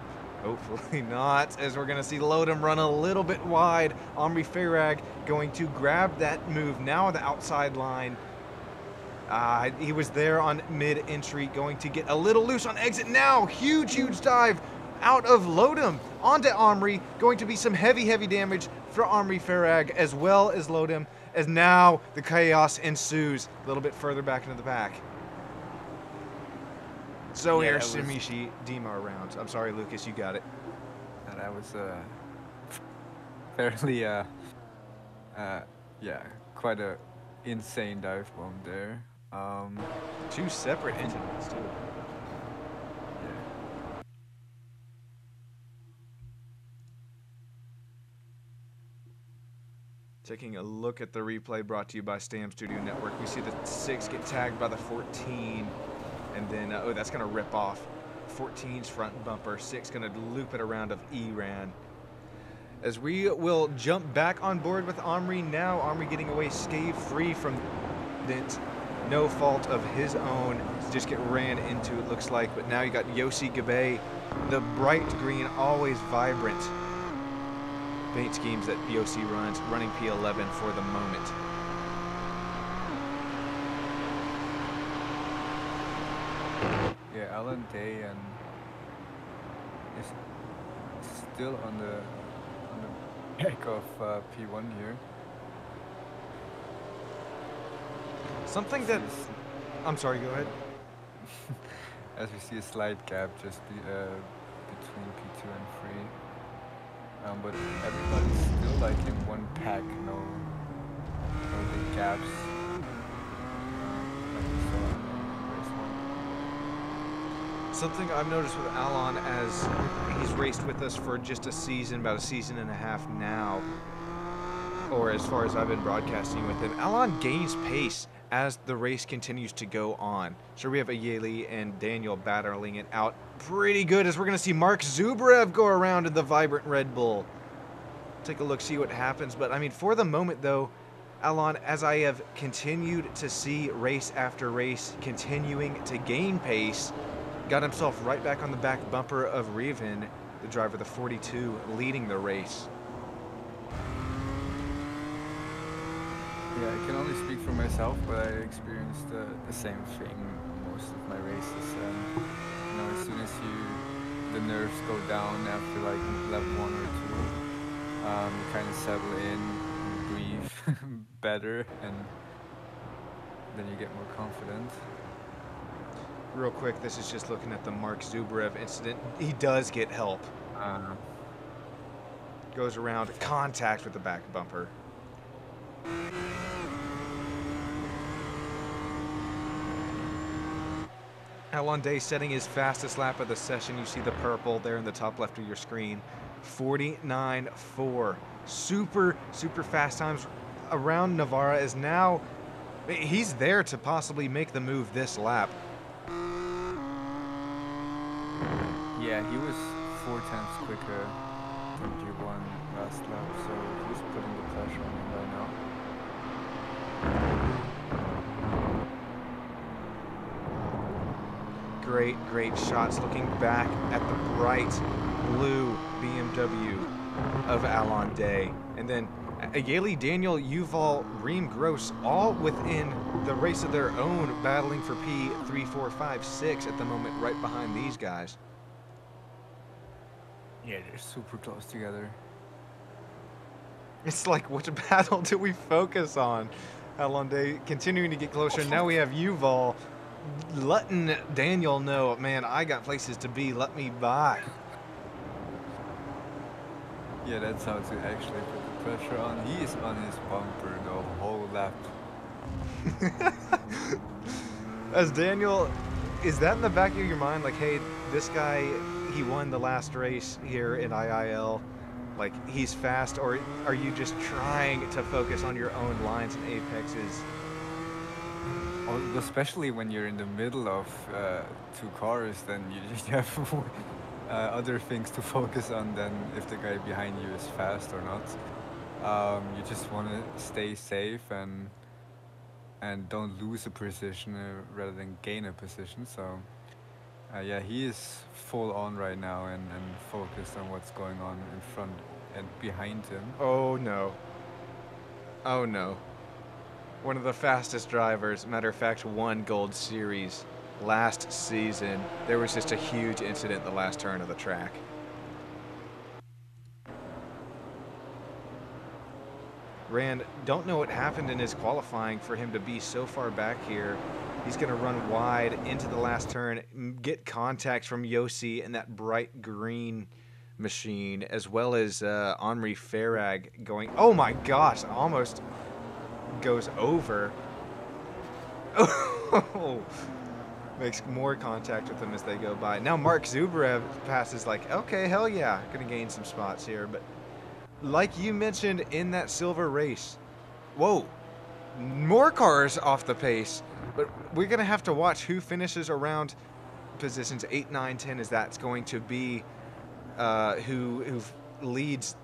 Hopefully not, as we're going to see Lodem run a little bit wide. Omri Farag going to grab that move now on the outside line. He was there on mid-entry, going to get a little loose on exit now. Huge dive out of Lodem onto Omri. Going to be some heavy damage for Omri Farag as well as Lodem, as now the chaos ensues a little bit further back into the pack. So Yeah, Air that was- Shimishi Dima around. I'm sorry, Lucas, you got it. That was fairly yeah, quite a insane dive bomb there. Two separate incidents too. Yeah. Taking a look at the replay brought to you by Stam Studio Network, we see the 6 get tagged by the 14, and then, oh, that's going to rip off 14's front bumper. 6 going to loop it around of Iran. As we will jump back on board with Omri now, Omri getting away scathe-free from Dent. No fault of his own, just get ran into, it looks like. But now you got Yossi Gabe, the bright green, always vibrant paint schemes that Yossi runs, running P11 for the moment. Yeah, Alan Day and is still on the back of P1 here. Something that, Sees- I'm sorry, go ahead. As we see a slight gap just between P2 and 3. But everybody's still like in one pack, no big gaps. Like we saw in race 1. Something I've noticed with Alon, as he's raced with us for just a season, about a season and a half now, or as far as I've been broadcasting with him, Alon gains pace as the race continues to go on. Sure, we have Ayeli and Daniel battling it out pretty good, as we're going to see Mark Zubrev go around in the vibrant Red Bull. Take a look, see what happens. But, I mean, for the moment, though, Alon, as I have continued to see race after race continuing to gain pace, got himself right back on the back bumper of Reven, the driver, the 42, leading the race. Yeah, I can only speak for myself, but I experienced the same thing most of my races. You know, as soon as the nerves go down after like lap 1 or 2, you kind of settle in, breathe better, and then you get more confident. Real quick, this is just looking at the Mark Zubrev incident. He does get help. Goes around, contact with the back bumper. Alon Day setting his fastest lap of the session. You see the purple there in the top left of your screen. 49.4. Super fast times around Navarra is now, he's there to possibly make the move this lap. Yeah, he was 4 times quicker than G1 last lap, so he's putting the pressure on him right now. Great shots, looking back at the bright blue BMW of Alon Day. And then Ayeli, Daniel, Yuval, Reem, Gross, all within the race of their own, battling for P3, 4, 5, 6 at the moment, right behind these guys. Yeah, they're super close together. It's like, which battle do we focus on? Alon Day continuing to get closer. Now we have Yuval letting Daniel know, man, I got places to be, let me by. Yeah, that's how to actually put the pressure on. He is on his bumper the whole lap. As Daniel, is that in the back of your mind? Like, hey, this guy, he won the last race here in IIL. Like, he's fast, or are you just trying to focus on your own lines and apexes? Oh, especially when you're in the middle of 2 cars, then you just have other things to focus on than if the guy behind you is fast or not. You just want to stay safe and don't lose a position rather than gain a position. So Yeah, he is full on right now and focused on what's going on in front and behind him. Oh no. Oh no. One of the fastest drivers, matter of fact, won Gold Series last season. There was just a huge incident the last turn of the track. Rand, don't know what happened in his qualifying for him to be so far back here. He's going to run wide into the last turn, get contact from Yossi and that bright green machine, as well as Henri Farag going, oh my gosh, almost goes over. Oh, makes more contact with them as they go by. Now Mark Zubrev passes like, okay, hell yeah, going to gain some spots here. But like you mentioned in that silver race, whoa, more cars off the pace. But we're going to have to watch who finishes around positions 8, 9, 10, as that's going to be who leads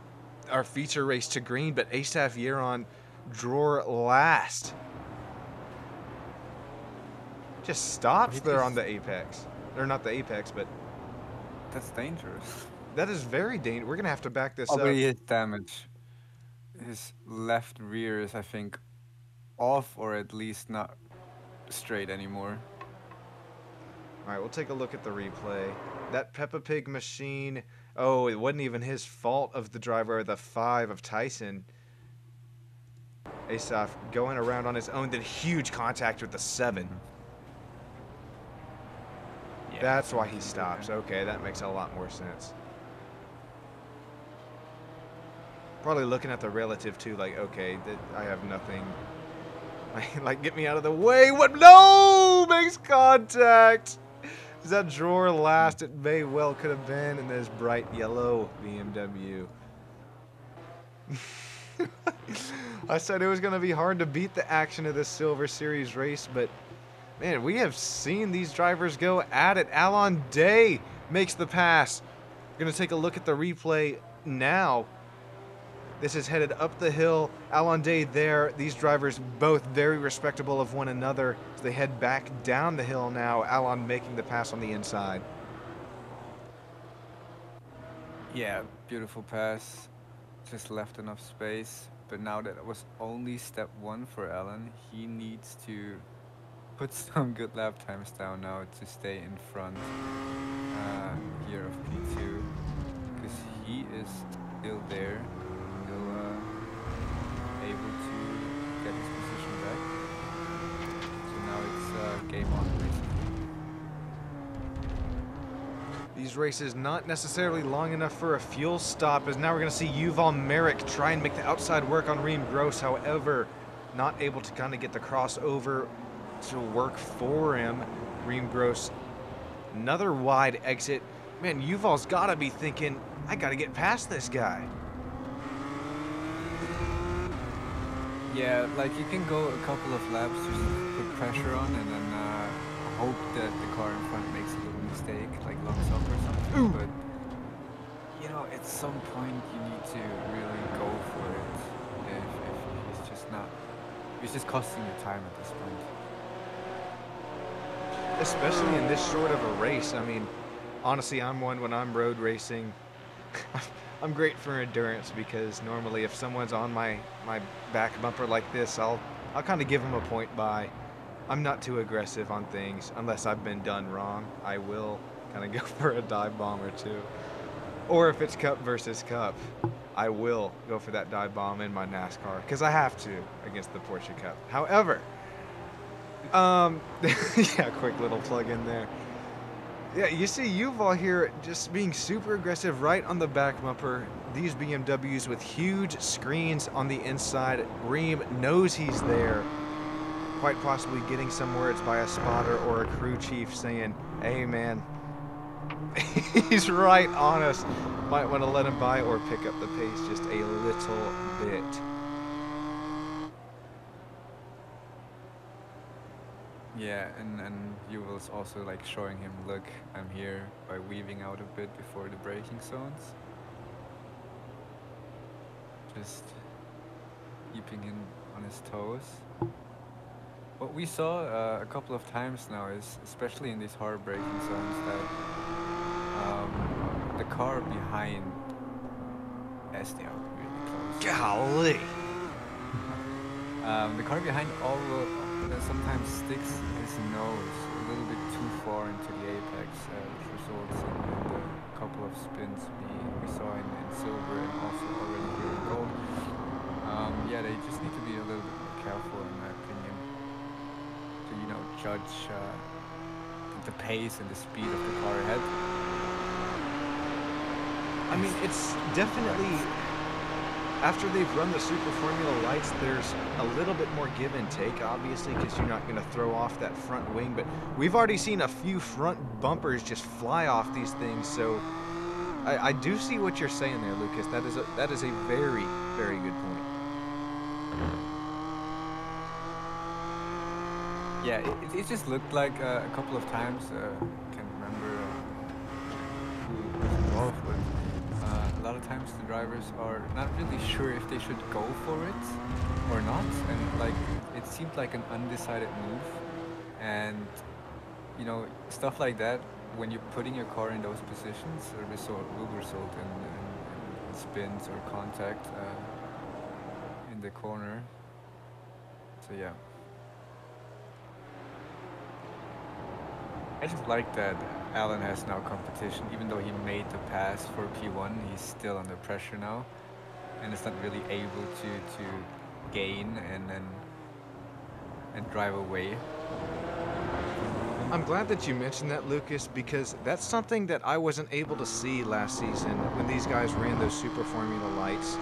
our feature race to green. But Asaf Yeron drawer last. Just stops there on the apex. Or not the apex, but... That's dangerous. That is very dangerous. We're going to have to back this up. But he is damaged. His left rear is, I think, off or at least not straight anymore. All right, we'll take a look at the replay. That Peppa Pig machine... Oh, it wasn't even his fault of the driver, the 5 of Tyson. Asaf going around on his own, then huge contact with the 7. Yeah, that's why he stops. Okay, that makes a lot more sense. Probably looking at the relative too, like, okay, I have nothing. Like, get me out of the way. What? No! Makes contact. Is that drawer last? It may well could have been in this bright yellow BMW. I said it was going to be hard to beat the action of this Silver Series race, but man, we have seen these drivers go at it. Alon Day makes the pass. We're going to take a look at the replay now. This is headed up the hill. Alon Day there. These drivers both very respectable of one another as they head back down the hill now. Alon making the pass on the inside. Yeah, beautiful pass. Just left enough space. But now that it was only step 1 for Alan, he needs to put some good lap times down now to stay in front here of P2. Because he is still there. Able to get his position back. So now it's game on, basically. These races not necessarily long enough for a fuel stop, as now we're going to see Yuval Merrick try and make the outside work on Reem Gross. However, not able to kind of get the crossover to work for him. Reem Gross, another wide exit. Man, Yuval's got to be thinking, I got to get past this guy. Yeah, like you can go a couple of laps, just put pressure on, and then hope that the car in front makes a little mistake, like locks up or something. Ooh. But you know, at some point you need to really go for it. If he's just not, he's just costing you time at this point. Especially in this short of a race. I mean, honestly, I'm one when I'm road racing. I'm great for endurance because normally if someone's on my back bumper like this, I'll kind of give them a point by. I'm not too aggressive on things unless I've been done wrong. I will kind of go for a dive bomb or two. Or if it's Cup versus Cup, I will go for that dive bomb in my NASCAR because I have to against the Porsche Cup. However, yeah, quick little plug in there. Yeah, you see Yuval here just being super aggressive right on the back bumper. These BMWs with huge screens on the inside. Reem knows he's there. Quite possibly getting some words by a spotter or a crew chief saying, hey man, he's right on us. Might want to let him by or pick up the pace just a little bit. Yeah, and you was also like showing him, look, I'm here, by weaving out a bit before the braking zones. Just keeping him on his toes. What we saw a couple of times now is, especially in these hard braking zones, that the car behind as they are really close. Golly. The car behind sometimes sticks his nose a little bit too far into the apex, which results in the couple of spins we saw in silver and also already here in gold. Yeah, they just need to be a little bit more careful, in my opinion, to judge the pace and the speed of the car ahead. I mean, it's definitely, after they've run the Super Formula lights, there's a little bit more give and take, obviously, because you're not going to throw off that front wing. But we've already seen a few front bumpers just fly off these things. So I do see what you're saying there, Lucas. That is a very, very good point. Yeah, it just looked like a couple of times, can't remember who was involved, but a lot of times the drivers are not really sure if they should go for it or not, and like it seemed like an undecided move. And stuff like that, when you're putting your car in those positions, will result in spins or contact in the corner. So yeah, I just like that Alan has now competition. Even though he made the pass for P1, he's still under pressure now, and is not really able to gain and drive away. I'm glad that you mentioned that, Lucas, because that's something that I wasn't able to see last season when these guys ran those Super Formula lights.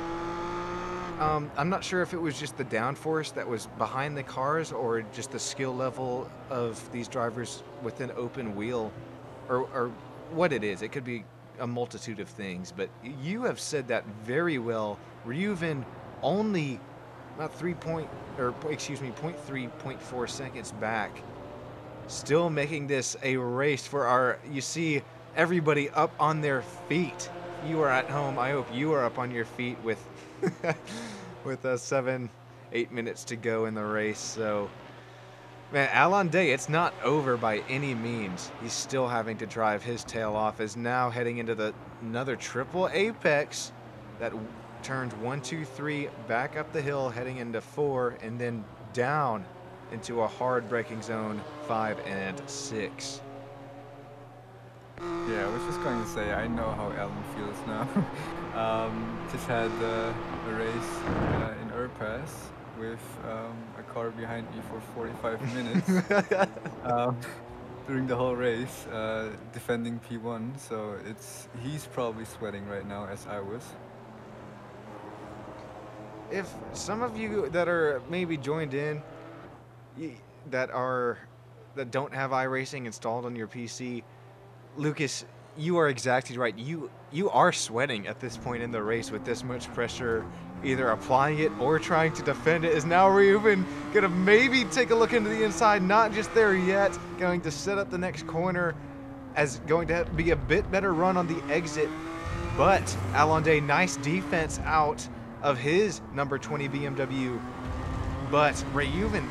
I'm not sure if it was just the downforce that was behind the cars or just the skill level of these drivers with an open wheel, or what it is. It could be a multitude of things, but you have said that very well. Reuven only about 0.4 seconds back, still making this a race for you see everybody up on their feet. You are at home. I hope you are up on your feet with 7-8 minutes to go in the race. So, man, Alan Day, it's not over by any means. He's still having to drive his tail off, is now heading into another triple apex that turned 1, 2, 3 back up the hill, heading into 4, and then down into a hard braking zone 5 and 6. Yeah, I was just going to say, I know how Alan feels now. Just had a race in Pass with a car behind me for 45 minutes during the whole race, defending P1. So he's probably sweating right now, as I was. If some of you that are maybe joined in that don't have iRacing installed on your PC, Lucas, you are exactly right. You are sweating at this point in the race with this much pressure, either applying it or trying to defend it. Is now Reuven gonna maybe take a look into the inside? Not just there yet. Going to set up the next corner, as going to be a bit better run on the exit. But Alan Day, nice defense out of his number 20 BMW. But Reuven,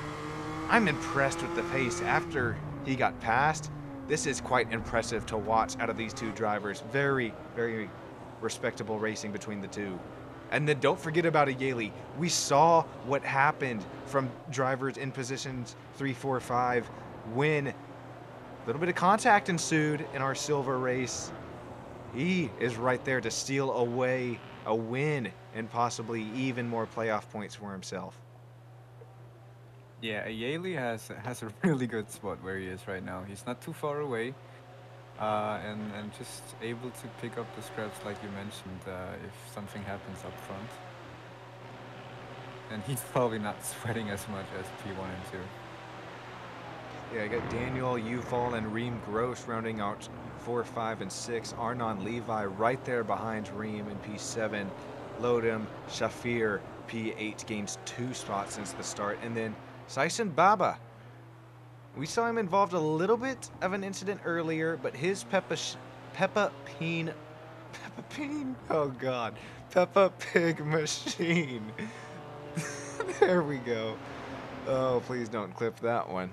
I'm impressed with the pace after he got passed. This is quite impressive to watch out of these two drivers. Very, very respectable racing between the two. And then don't forget about Ayeli. We saw what happened from drivers in positions 3, 4, 5 when a little bit of contact ensued in our silver race. He is right there to steal away a win and possibly even more playoff points for himself. Yeah, Ayeli has a really good spot where he is right now. He's not too far away, and just able to pick up the scraps like you mentioned if something happens up front. And he's probably not sweating as much as P1 and 2. Yeah, I got Daniel Ufall and Reem Gross rounding out 4, 5, and 6. Arnon Levi right there behind Reem in P7. Lodem Shafir P8 gains 2 spots since the start, and then Saison Baba. We saw him involved a little bit of an incident earlier, but his Peppa Pig machine. There we go. Oh, please don't clip that one.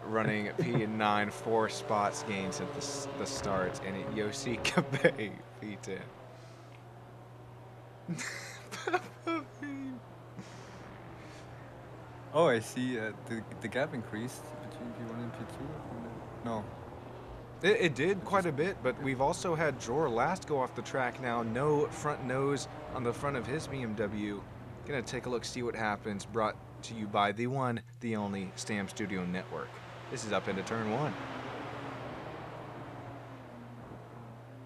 Running P9, 4 spots gains at the start, and Yossi Kabe P10. Oh, I see. The gap increased between P1 and P2. No. It did quite a bit, but we've also had Jor last go off the track now. No front nose on the front of his BMW. Gonna take a look, see what happens. Brought to you by the one, the only Stam Studio Network. This is up into turn 1.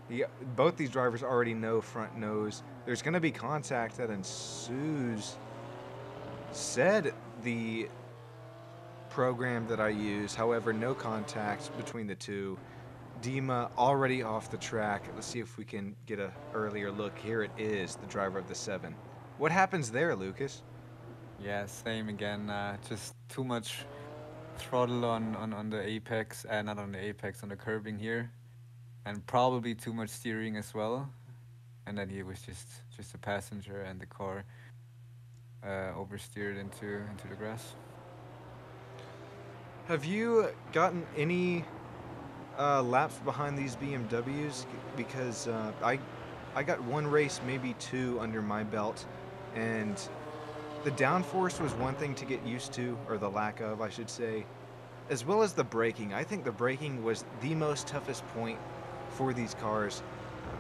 Yeah, both these drivers already know front nose. There's gonna be contact that ensues. Said the program that I use, however, no contact between the two. Dima already off the track. Let's see if we can get an earlier look. Here it is, the driver of the 7. What happens there, Lucas? Yeah, same again. Just too much throttle on the apex, not on the apex, on the curbing here, and probably too much steering as well. And then he was just a passenger, and the car oversteered into the grass. Have you gotten any laps behind these BMWs? Because I got one race, maybe 2 under my belt, and the downforce was one thing to get used to, or the lack of, I should say, as well as the braking. I think the braking was the most toughest point for these cars.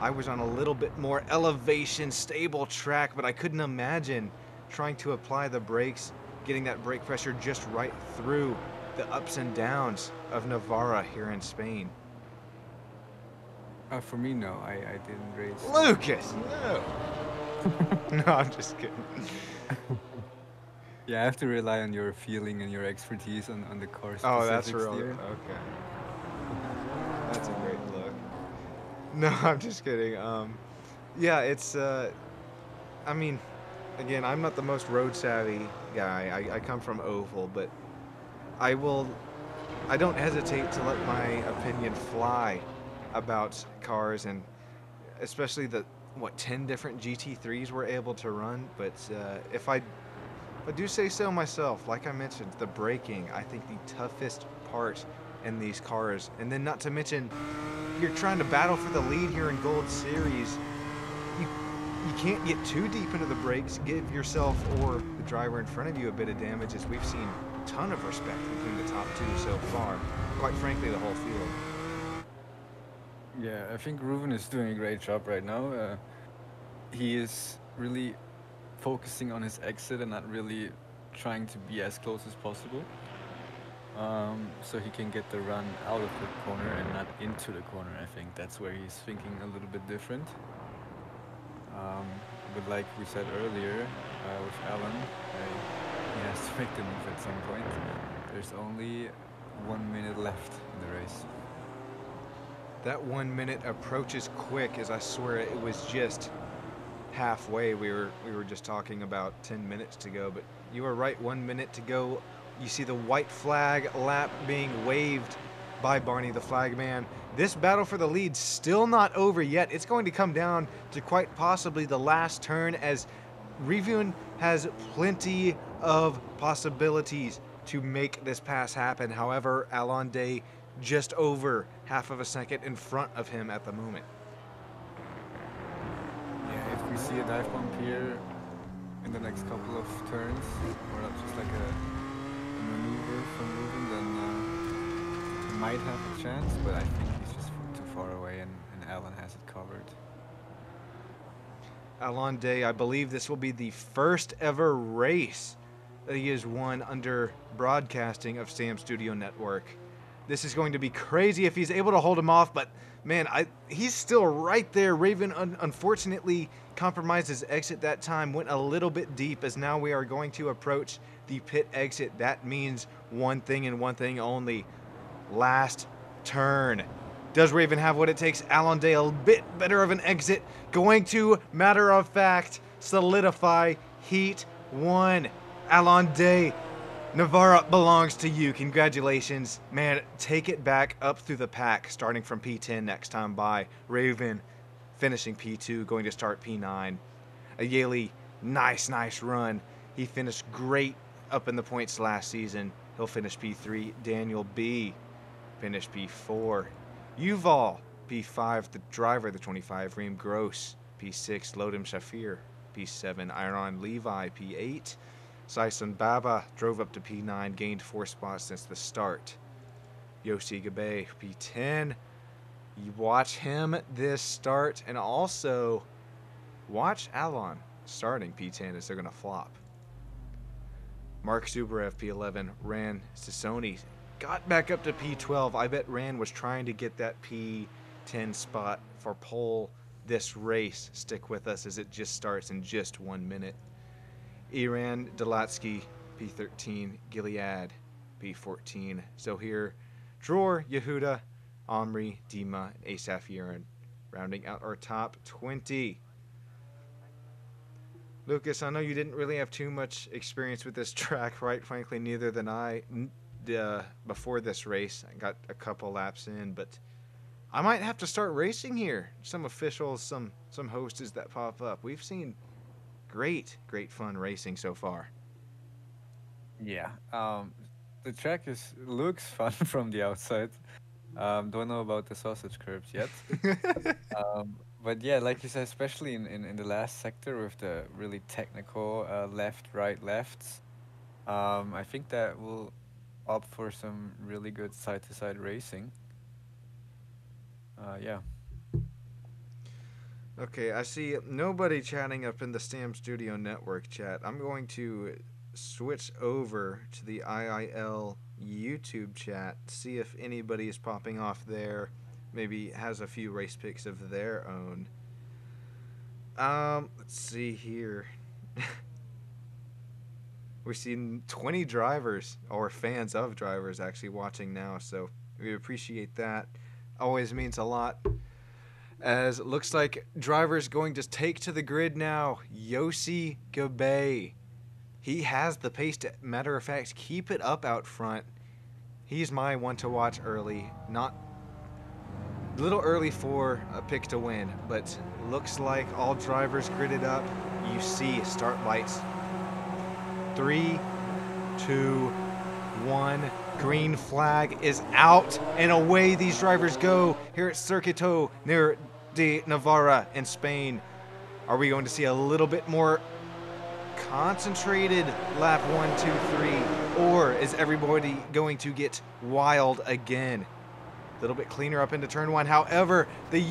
I was on a little bit more elevation, stable track, but I couldn't imagine trying to apply the brakes, getting that brake pressure just right through the ups and downs of Navarra here in Spain. For me, no, I didn't race. Lucas, no. No, I'm just kidding. Yeah, I have to rely on your feeling and your expertise on the car specifics. Oh, that's real. Here. Okay. That's a great look. No, I'm just kidding. Yeah, it's, I mean, again, I'm not the most road savvy guy. I come from Oval, but I don't hesitate to let my opinion fly about cars, and especially the, 10 different GT3s we're able to run. But if I do say so myself, like I mentioned, the braking, I think the toughest part in these cars. And then not to mention, you're trying to battle for the lead here in Gold Series. You can't get too deep into the brakes, give yourself or the driver in front of you a bit of damage, as we've seen a ton of respect between the top 2 so far. Quite frankly, the whole field. Yeah, I think Ruben is doing a great job right now. He is really focusing on his exit and not really trying to be as close as possible. So he can get the run out of the corner and not into the corner. I think that's where he's thinking a little bit different. But like we said earlier with Alan, he has to make the move at some point. There's only 1 minute left in the race. That 1 minute approaches quick, as I swear it was just halfway. We were just talking about 10 minutes to go, but you were right, 1 minute to go. You see the white flag lap being waved by Barney the flagman. This battle for the lead still not over yet. It's going to come down to quite possibly the last turn, as Rivun has plenty of possibilities to make this pass happen. However, Alonde just over half of a second in front of him at the moment. Yeah, if we see a dive bump here in the next couple of turns, or just like a maneuver from Ruben, then he might have a chance, but I think he's just too far away, and Alan has it covered. Alonde, I believe this will be the first ever race that he has won under broadcasting of Stam Studio Network. This is going to be crazy if he's able to hold him off, but man, he's still right there. Raven unfortunately compromised his exit that time, went a little bit deep, as now we are going to approach the pit exit. That means one thing and one thing only. Last turn. Does Raven have what it takes? Alonde a bit better of an exit, going to, matter of fact, solidify Heat 1. Alonde, Navarra belongs to you. Congratulations. Man, take it back up through the pack, starting from P10 next time by. Raven finishing P2, going to start P9. Ayeli, nice run. He finished great up in the points last season. He'll finish P3. Daniel B. finished P4. Yuval, P5, the driver, the 25. Reem Gross, P6. Lodem Shafir, P7. Iron Levi, P8. Saison Baba drove up to P9, gained 4 spots since the start. Yoshi Gabe, P10. You watch him this start, and also watch Alon starting P10 as they're going to flop. Mark Zubarev, P11. Ran Sassoni got back up to P12. I bet Ran was trying to get that P10 spot for pole this race. Stick with us as it just starts in just 1 minute. Iran Delatsky, P13. Gilead, P14. Zohir, Dror, Yehuda, Omri, Dima, Asaf Urin, rounding out our top 20. Lucas, I know you didn't really have too much experience with this track, right? Frankly, neither than I. Before this race, I got a couple laps in, but I might have to start racing here. Some officials, some hosts that pop up. We've seen great fun racing so far. Yeah, the track looks fun from the outside. Don't know about the sausage curbs yet. But yeah, like you said, especially in the last sector with the really technical left, right, lefts, I think that will opt for some really good side-to-side racing. Yeah. Okay, I see nobody chatting up in the Stam Studio Network chat. I'm going to switch over to the IIL YouTube chat, see if anybody is popping off there, maybe has a few race picks of their own. Let's see here. We've seen 20 drivers, or fans of drivers, actually watching now, so we appreciate that. Always means a lot. As it looks like drivers going to take to the grid now. Yossi Gabe. He has the pace to, matter of fact, keep it up out front. He's my one to watch early. Not a little early for a pick to win, but looks like all drivers gridded up. You see start lights. 3, 2, 1. Green flag is out, and away these drivers go here at Circuito De Navarra in Spain. Are we going to see a little bit more concentrated lap 1, 2, 3, or is everybody going to get wild again? A little bit cleaner up into turn 1. However, the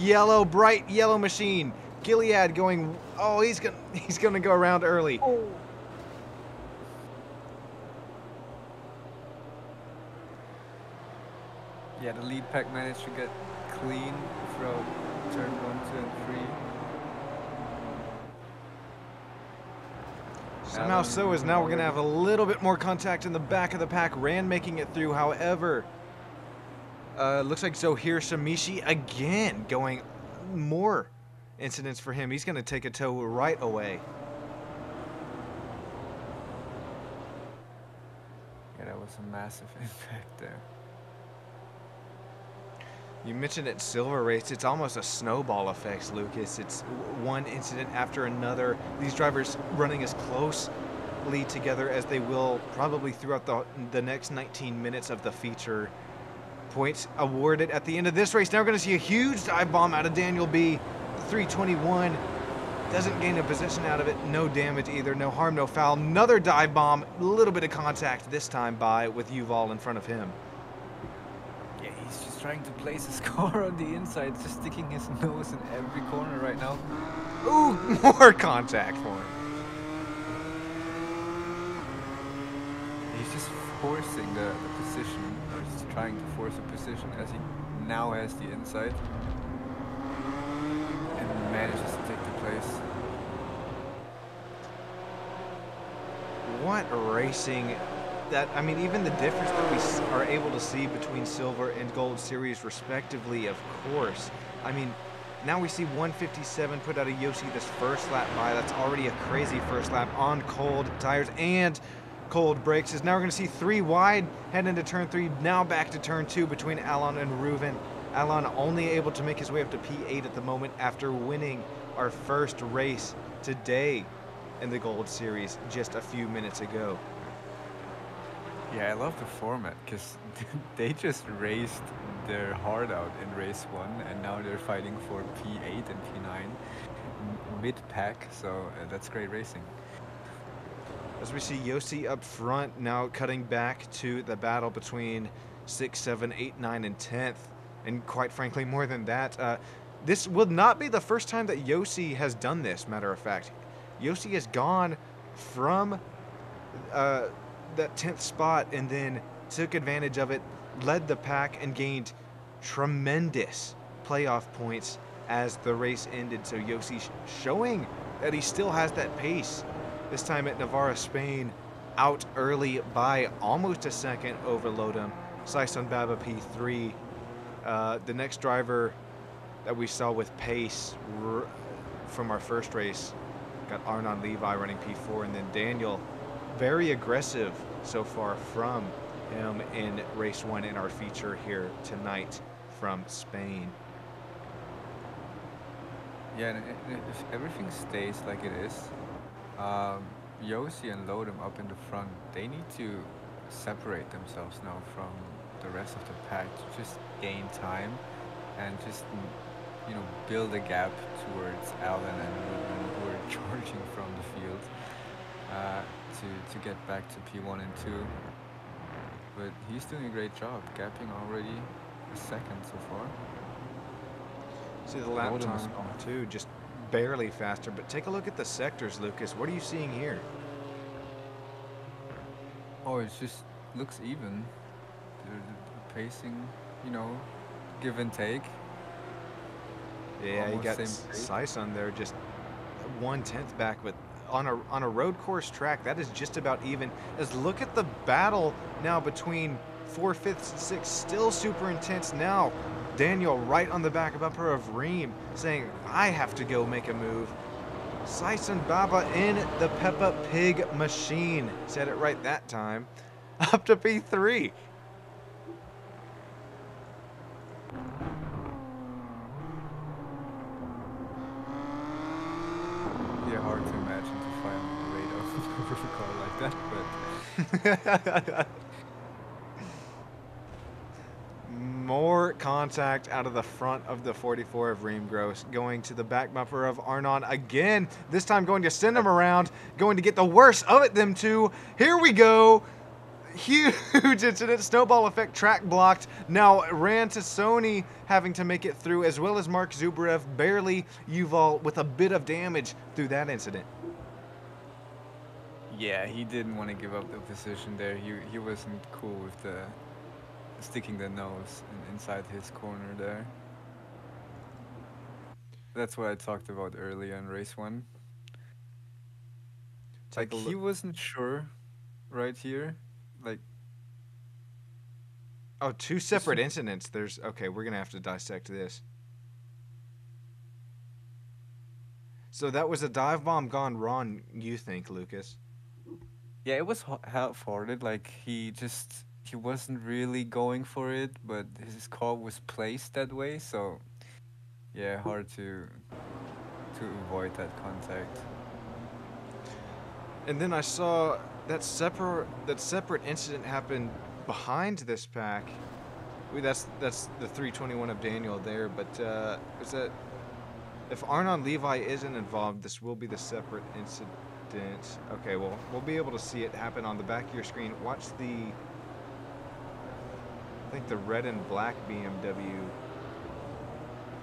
bright yellow machine, Gilead going, oh, he's gonna go around early. Oh. Yeah, the lead pack managed to get clean throughout turn 1, 2, and 3. Somehow so is now we're going to have a little bit more contact in the back of the pack. Ran making it through, however. Looks like Zohir Shamishi again going more incidents for him. He's going to take a tow right away. Yeah, that was a massive impact there. You mentioned it, Silver Race. It's almost a snowball effect, Lucas. It's one incident after another. These drivers running as closely together as they will probably throughout the next 19 minutes of the feature. Points awarded at the end of this race. Now we're going to see a huge dive bomb out of Daniel B. 321. Doesn't gain a position out of it. No damage either. No harm, no foul. Another dive bomb. A little bit of contact this time with Yuval in front of him. He's just trying to place his car on the inside, just sticking his nose in every corner right now. Ooh, more contact for him. He's just forcing the position, or just trying to force a position as he now has the inside. And manages to take the place. What racing. That, I mean, even the difference that we are able to see between Silver and Gold Series respectively, of course. I mean, now we see 157 put out of Yossi this first lap by. That's already a crazy first lap on cold tires and cold brakes. Now we're going to see 3 wide head into turn 3, now back to turn 2 between Alon and Reuven. Alon only able to make his way up to P8 at the moment after winning our first race today in the Gold Series just a few minutes ago. Yeah, I love the format because they just raced their heart out in race one, and now they're fighting for P8 and P9 mid-pack. So that's great racing. As we see Yossi up front now cutting back to the battle between 6, 7, 8, 9, and 10th. And quite frankly, more than that, this will not be the first time that Yossi has done this, matter of fact. Yossi has gone from that 10th spot and then took advantage of it, led the pack, and gained tremendous playoff points as the race ended. So Yossi showing that he still has that pace. This time at Navarra, Spain, out early by almost a second over Lodem. Saison Baba P3. The next driver that we saw with pace from our first race got Arnon Levi running P4, and then Daniel, very aggressive so far from him in race one in our feature here tonight from Spain. Yeah, and if everything stays like it is, Yossi and Lodem up in the front, they need to separate themselves now from the rest of the pack to just gain time and just, you know, build a gap towards Alan and Ruben, who are charging from the field to get back to P1 and 2. But he's doing a great job, gapping already a second so far. See the lap time too, just barely faster. But take a look at the sectors, Lucas. What are you seeing here? Oh, it just looks even. The pacing, you know, give and take. Yeah, you got Saison there, just 1/10 back, but on a road course track, that is just about even. As look at the battle now between 4, 5th, and 6th, still super intense now. Daniel right on the back bumper of Reem saying, I have to go make a move. Saison Baba in the Peppa Pig machine. Said it right that time. Up to P3. Yeah, hard to imagine to find a radar with a car like that, but more contact out of the front of the 44 of Reem Gross, going to the back bumper of Arnon again, this time going to send him around, going to get the worst of it, them two. Here we go. Huge incident, snowball effect, track blocked. Now ran to Sony having to make it through, as well as Mark Zubarev, barely Yuval with a bit of damage through that incident. yeah, he didn't want to give up the position there. He wasn't cool with the sticking the nose inside his corner there. That's what I talked about earlier in race one. Like, he wasn't sure right here. Like, oh, two separate incidents. There's okay, we're gonna have to dissect this. So that was a dive bomb gone wrong, you think, Lucas? yeah, it was half-hearted. Like, he wasn't really going for it, but his car was placed that way. So yeah, hard to avoid that contact. And then I saw that separate incident happen behind this pack. That's the 321 of Daniel there, but is that if Arnon Levi isn't involved, this will be the separate incident. Okay, well, we'll be able to see it happen on the back of your screen. Watch I think the red and black BMW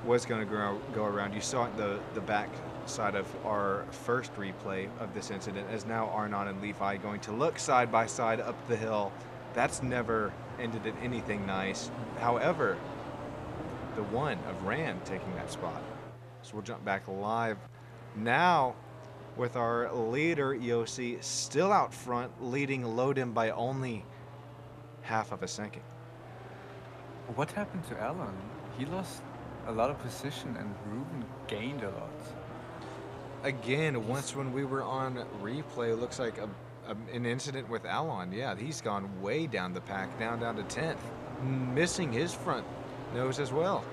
was going to go around. You saw it the back side of our first replay of this incident, as now Arnon and Levi going to look side by side up the hill. That's never ended in anything nice. However, the one of Rand taking that spot. So we'll jump back live now with our leader, Yossi, still out front, leading Lodem by only half of a second. What happened to Alan? He lost a lot of position and Ruben gained a lot. Again, once when we were on replay, it looks like an incident with Alon. Yeah, he's gone way down the pack, down to 10th, missing his front nose as well.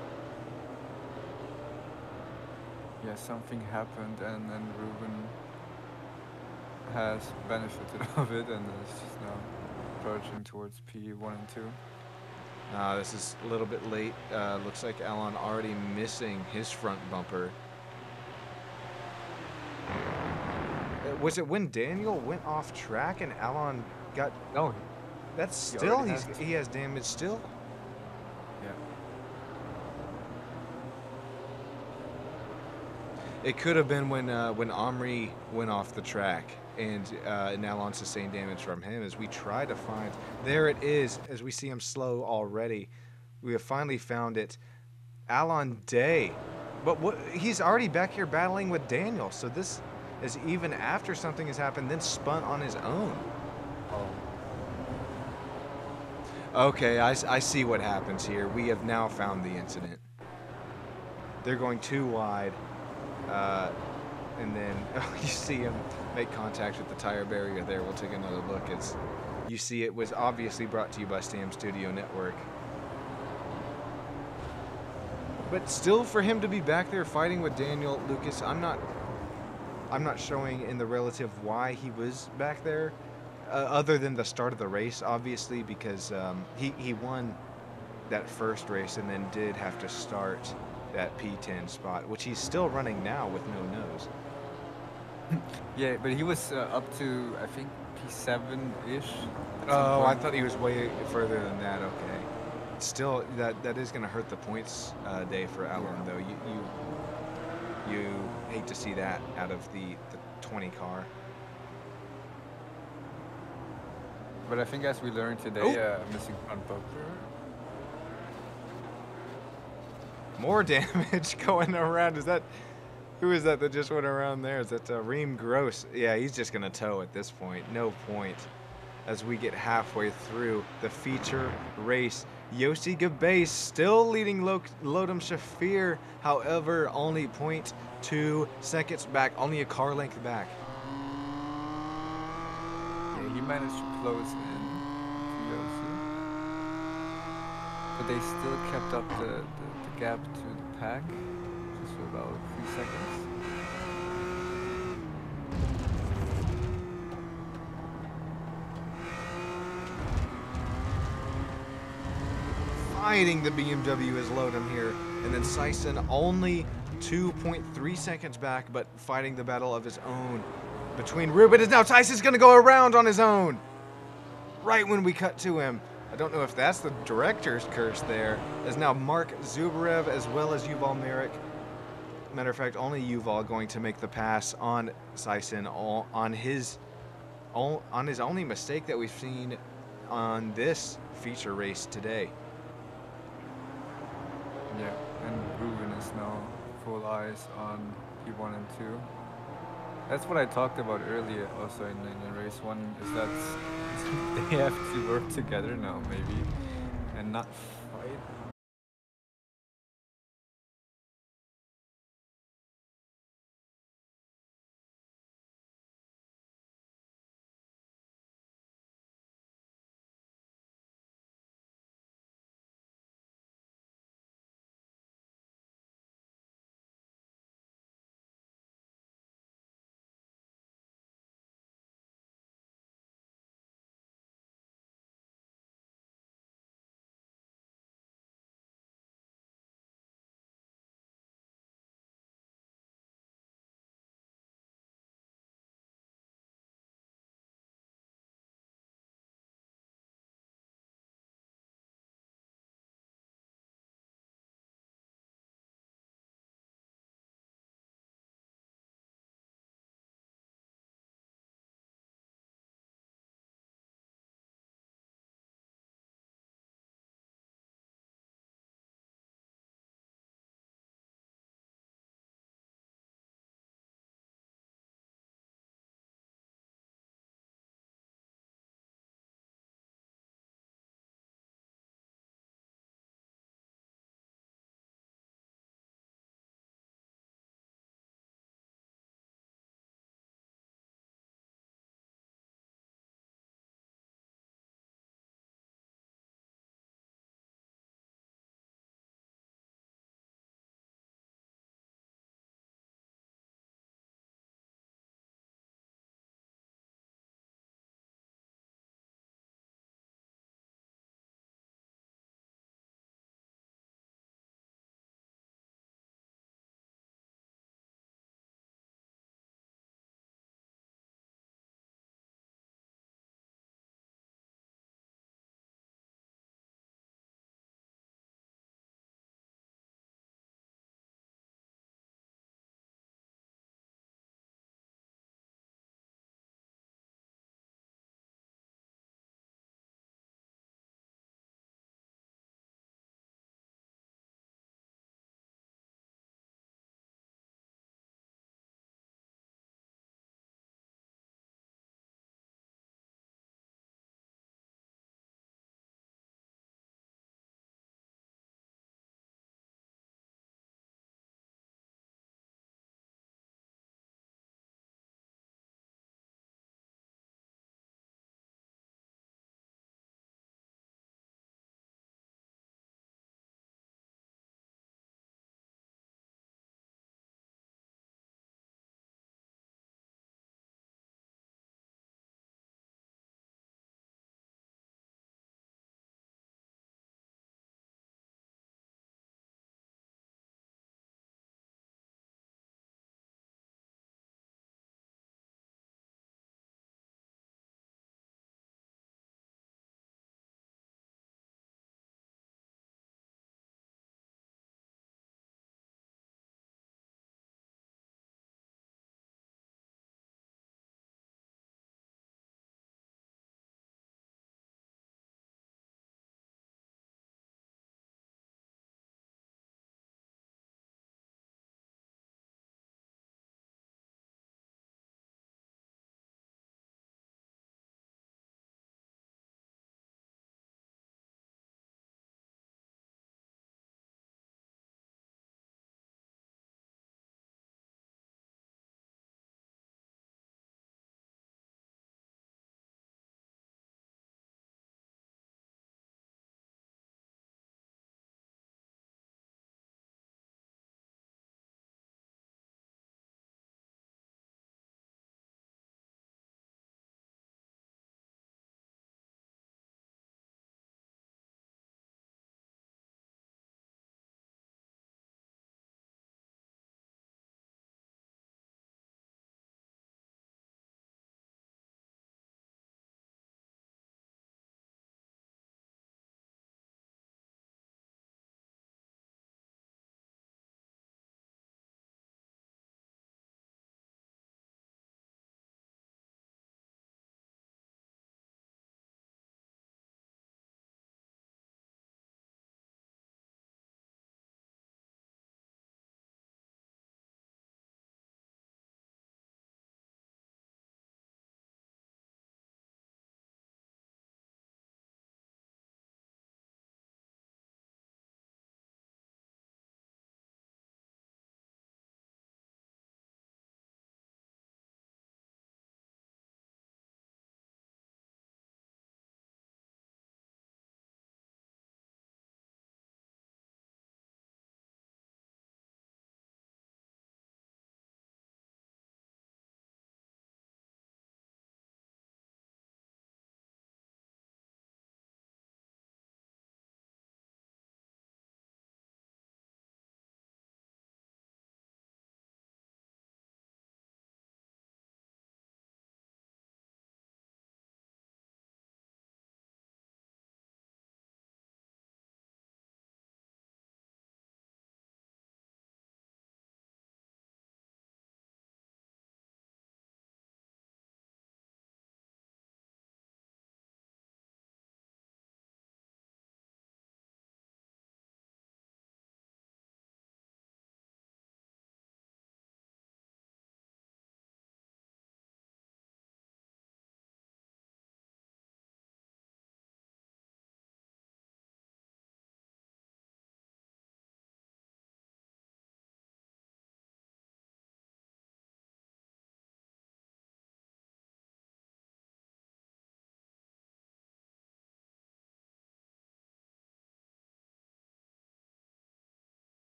Yeah, something happened and then Ruben has benefited of it, and it's just now approaching towards P1 and 2. This is a little bit late. Looks like Alon already missing his front bumper. Was it when Daniel went off track and Alon got... No. That's still... He has damage still? Yeah. It could have been when Omri went off the track and Alon sustained damage from him as we try to find... There it is, as we see him slow already. We have finally found it. Alon Day. But he's already back here battling with Daniel, so this is even after something has happened, then spun on his own. Oh. Okay, I see what happens here. We have now found the incident. They're going too wide. And then you see him make contact with the tire barrier there. We'll take another look. You see it was obviously brought to you by Stam Studio Network. But still, for him to be back there fighting with Daniel, Lucas, I'm not showing in the relative why he was back there, other than the start of the race, obviously, because he won that first race and then did have to start that P10 spot, which he's still running now with no nose. Yeah, but he was up to, I think, P7-ish. Oh, I thought he was way further than that. Okay. Still, that is going to hurt the points day for Alon, though. You hate to see that out of the 20 car. But I think as we learned today, missing front bumper. More damage going around. Who is that just went around there? Is that Reem Gross? Yeah, he's just going to tow at this point. No point. As we get halfway through the feature race, Yossi Gabay still leading Lodem Shafir, however, only 0.2 seconds back, only a car length back. Yeah, he managed to close in to Yossi. But they still kept up the gap to the pack, just for about 3 seconds. Fighting the BMW as Lodem here, and then Sison only 2.3 seconds back, but fighting the battle of his own between Ruben. Is now Tyson's going to go around on his own right when we cut to him. I don't know if that's the director's curse there, as now Mark Zubarev as well as Yuval Merrick. Matter of fact, only Yuval going to make the pass on Sison on his only mistake that we've seen on this feature race today. Yeah, and Ruben is now full eyes on P1 and 2. That's what I talked about earlier also in race 1, is that they have to work together now maybe and not fight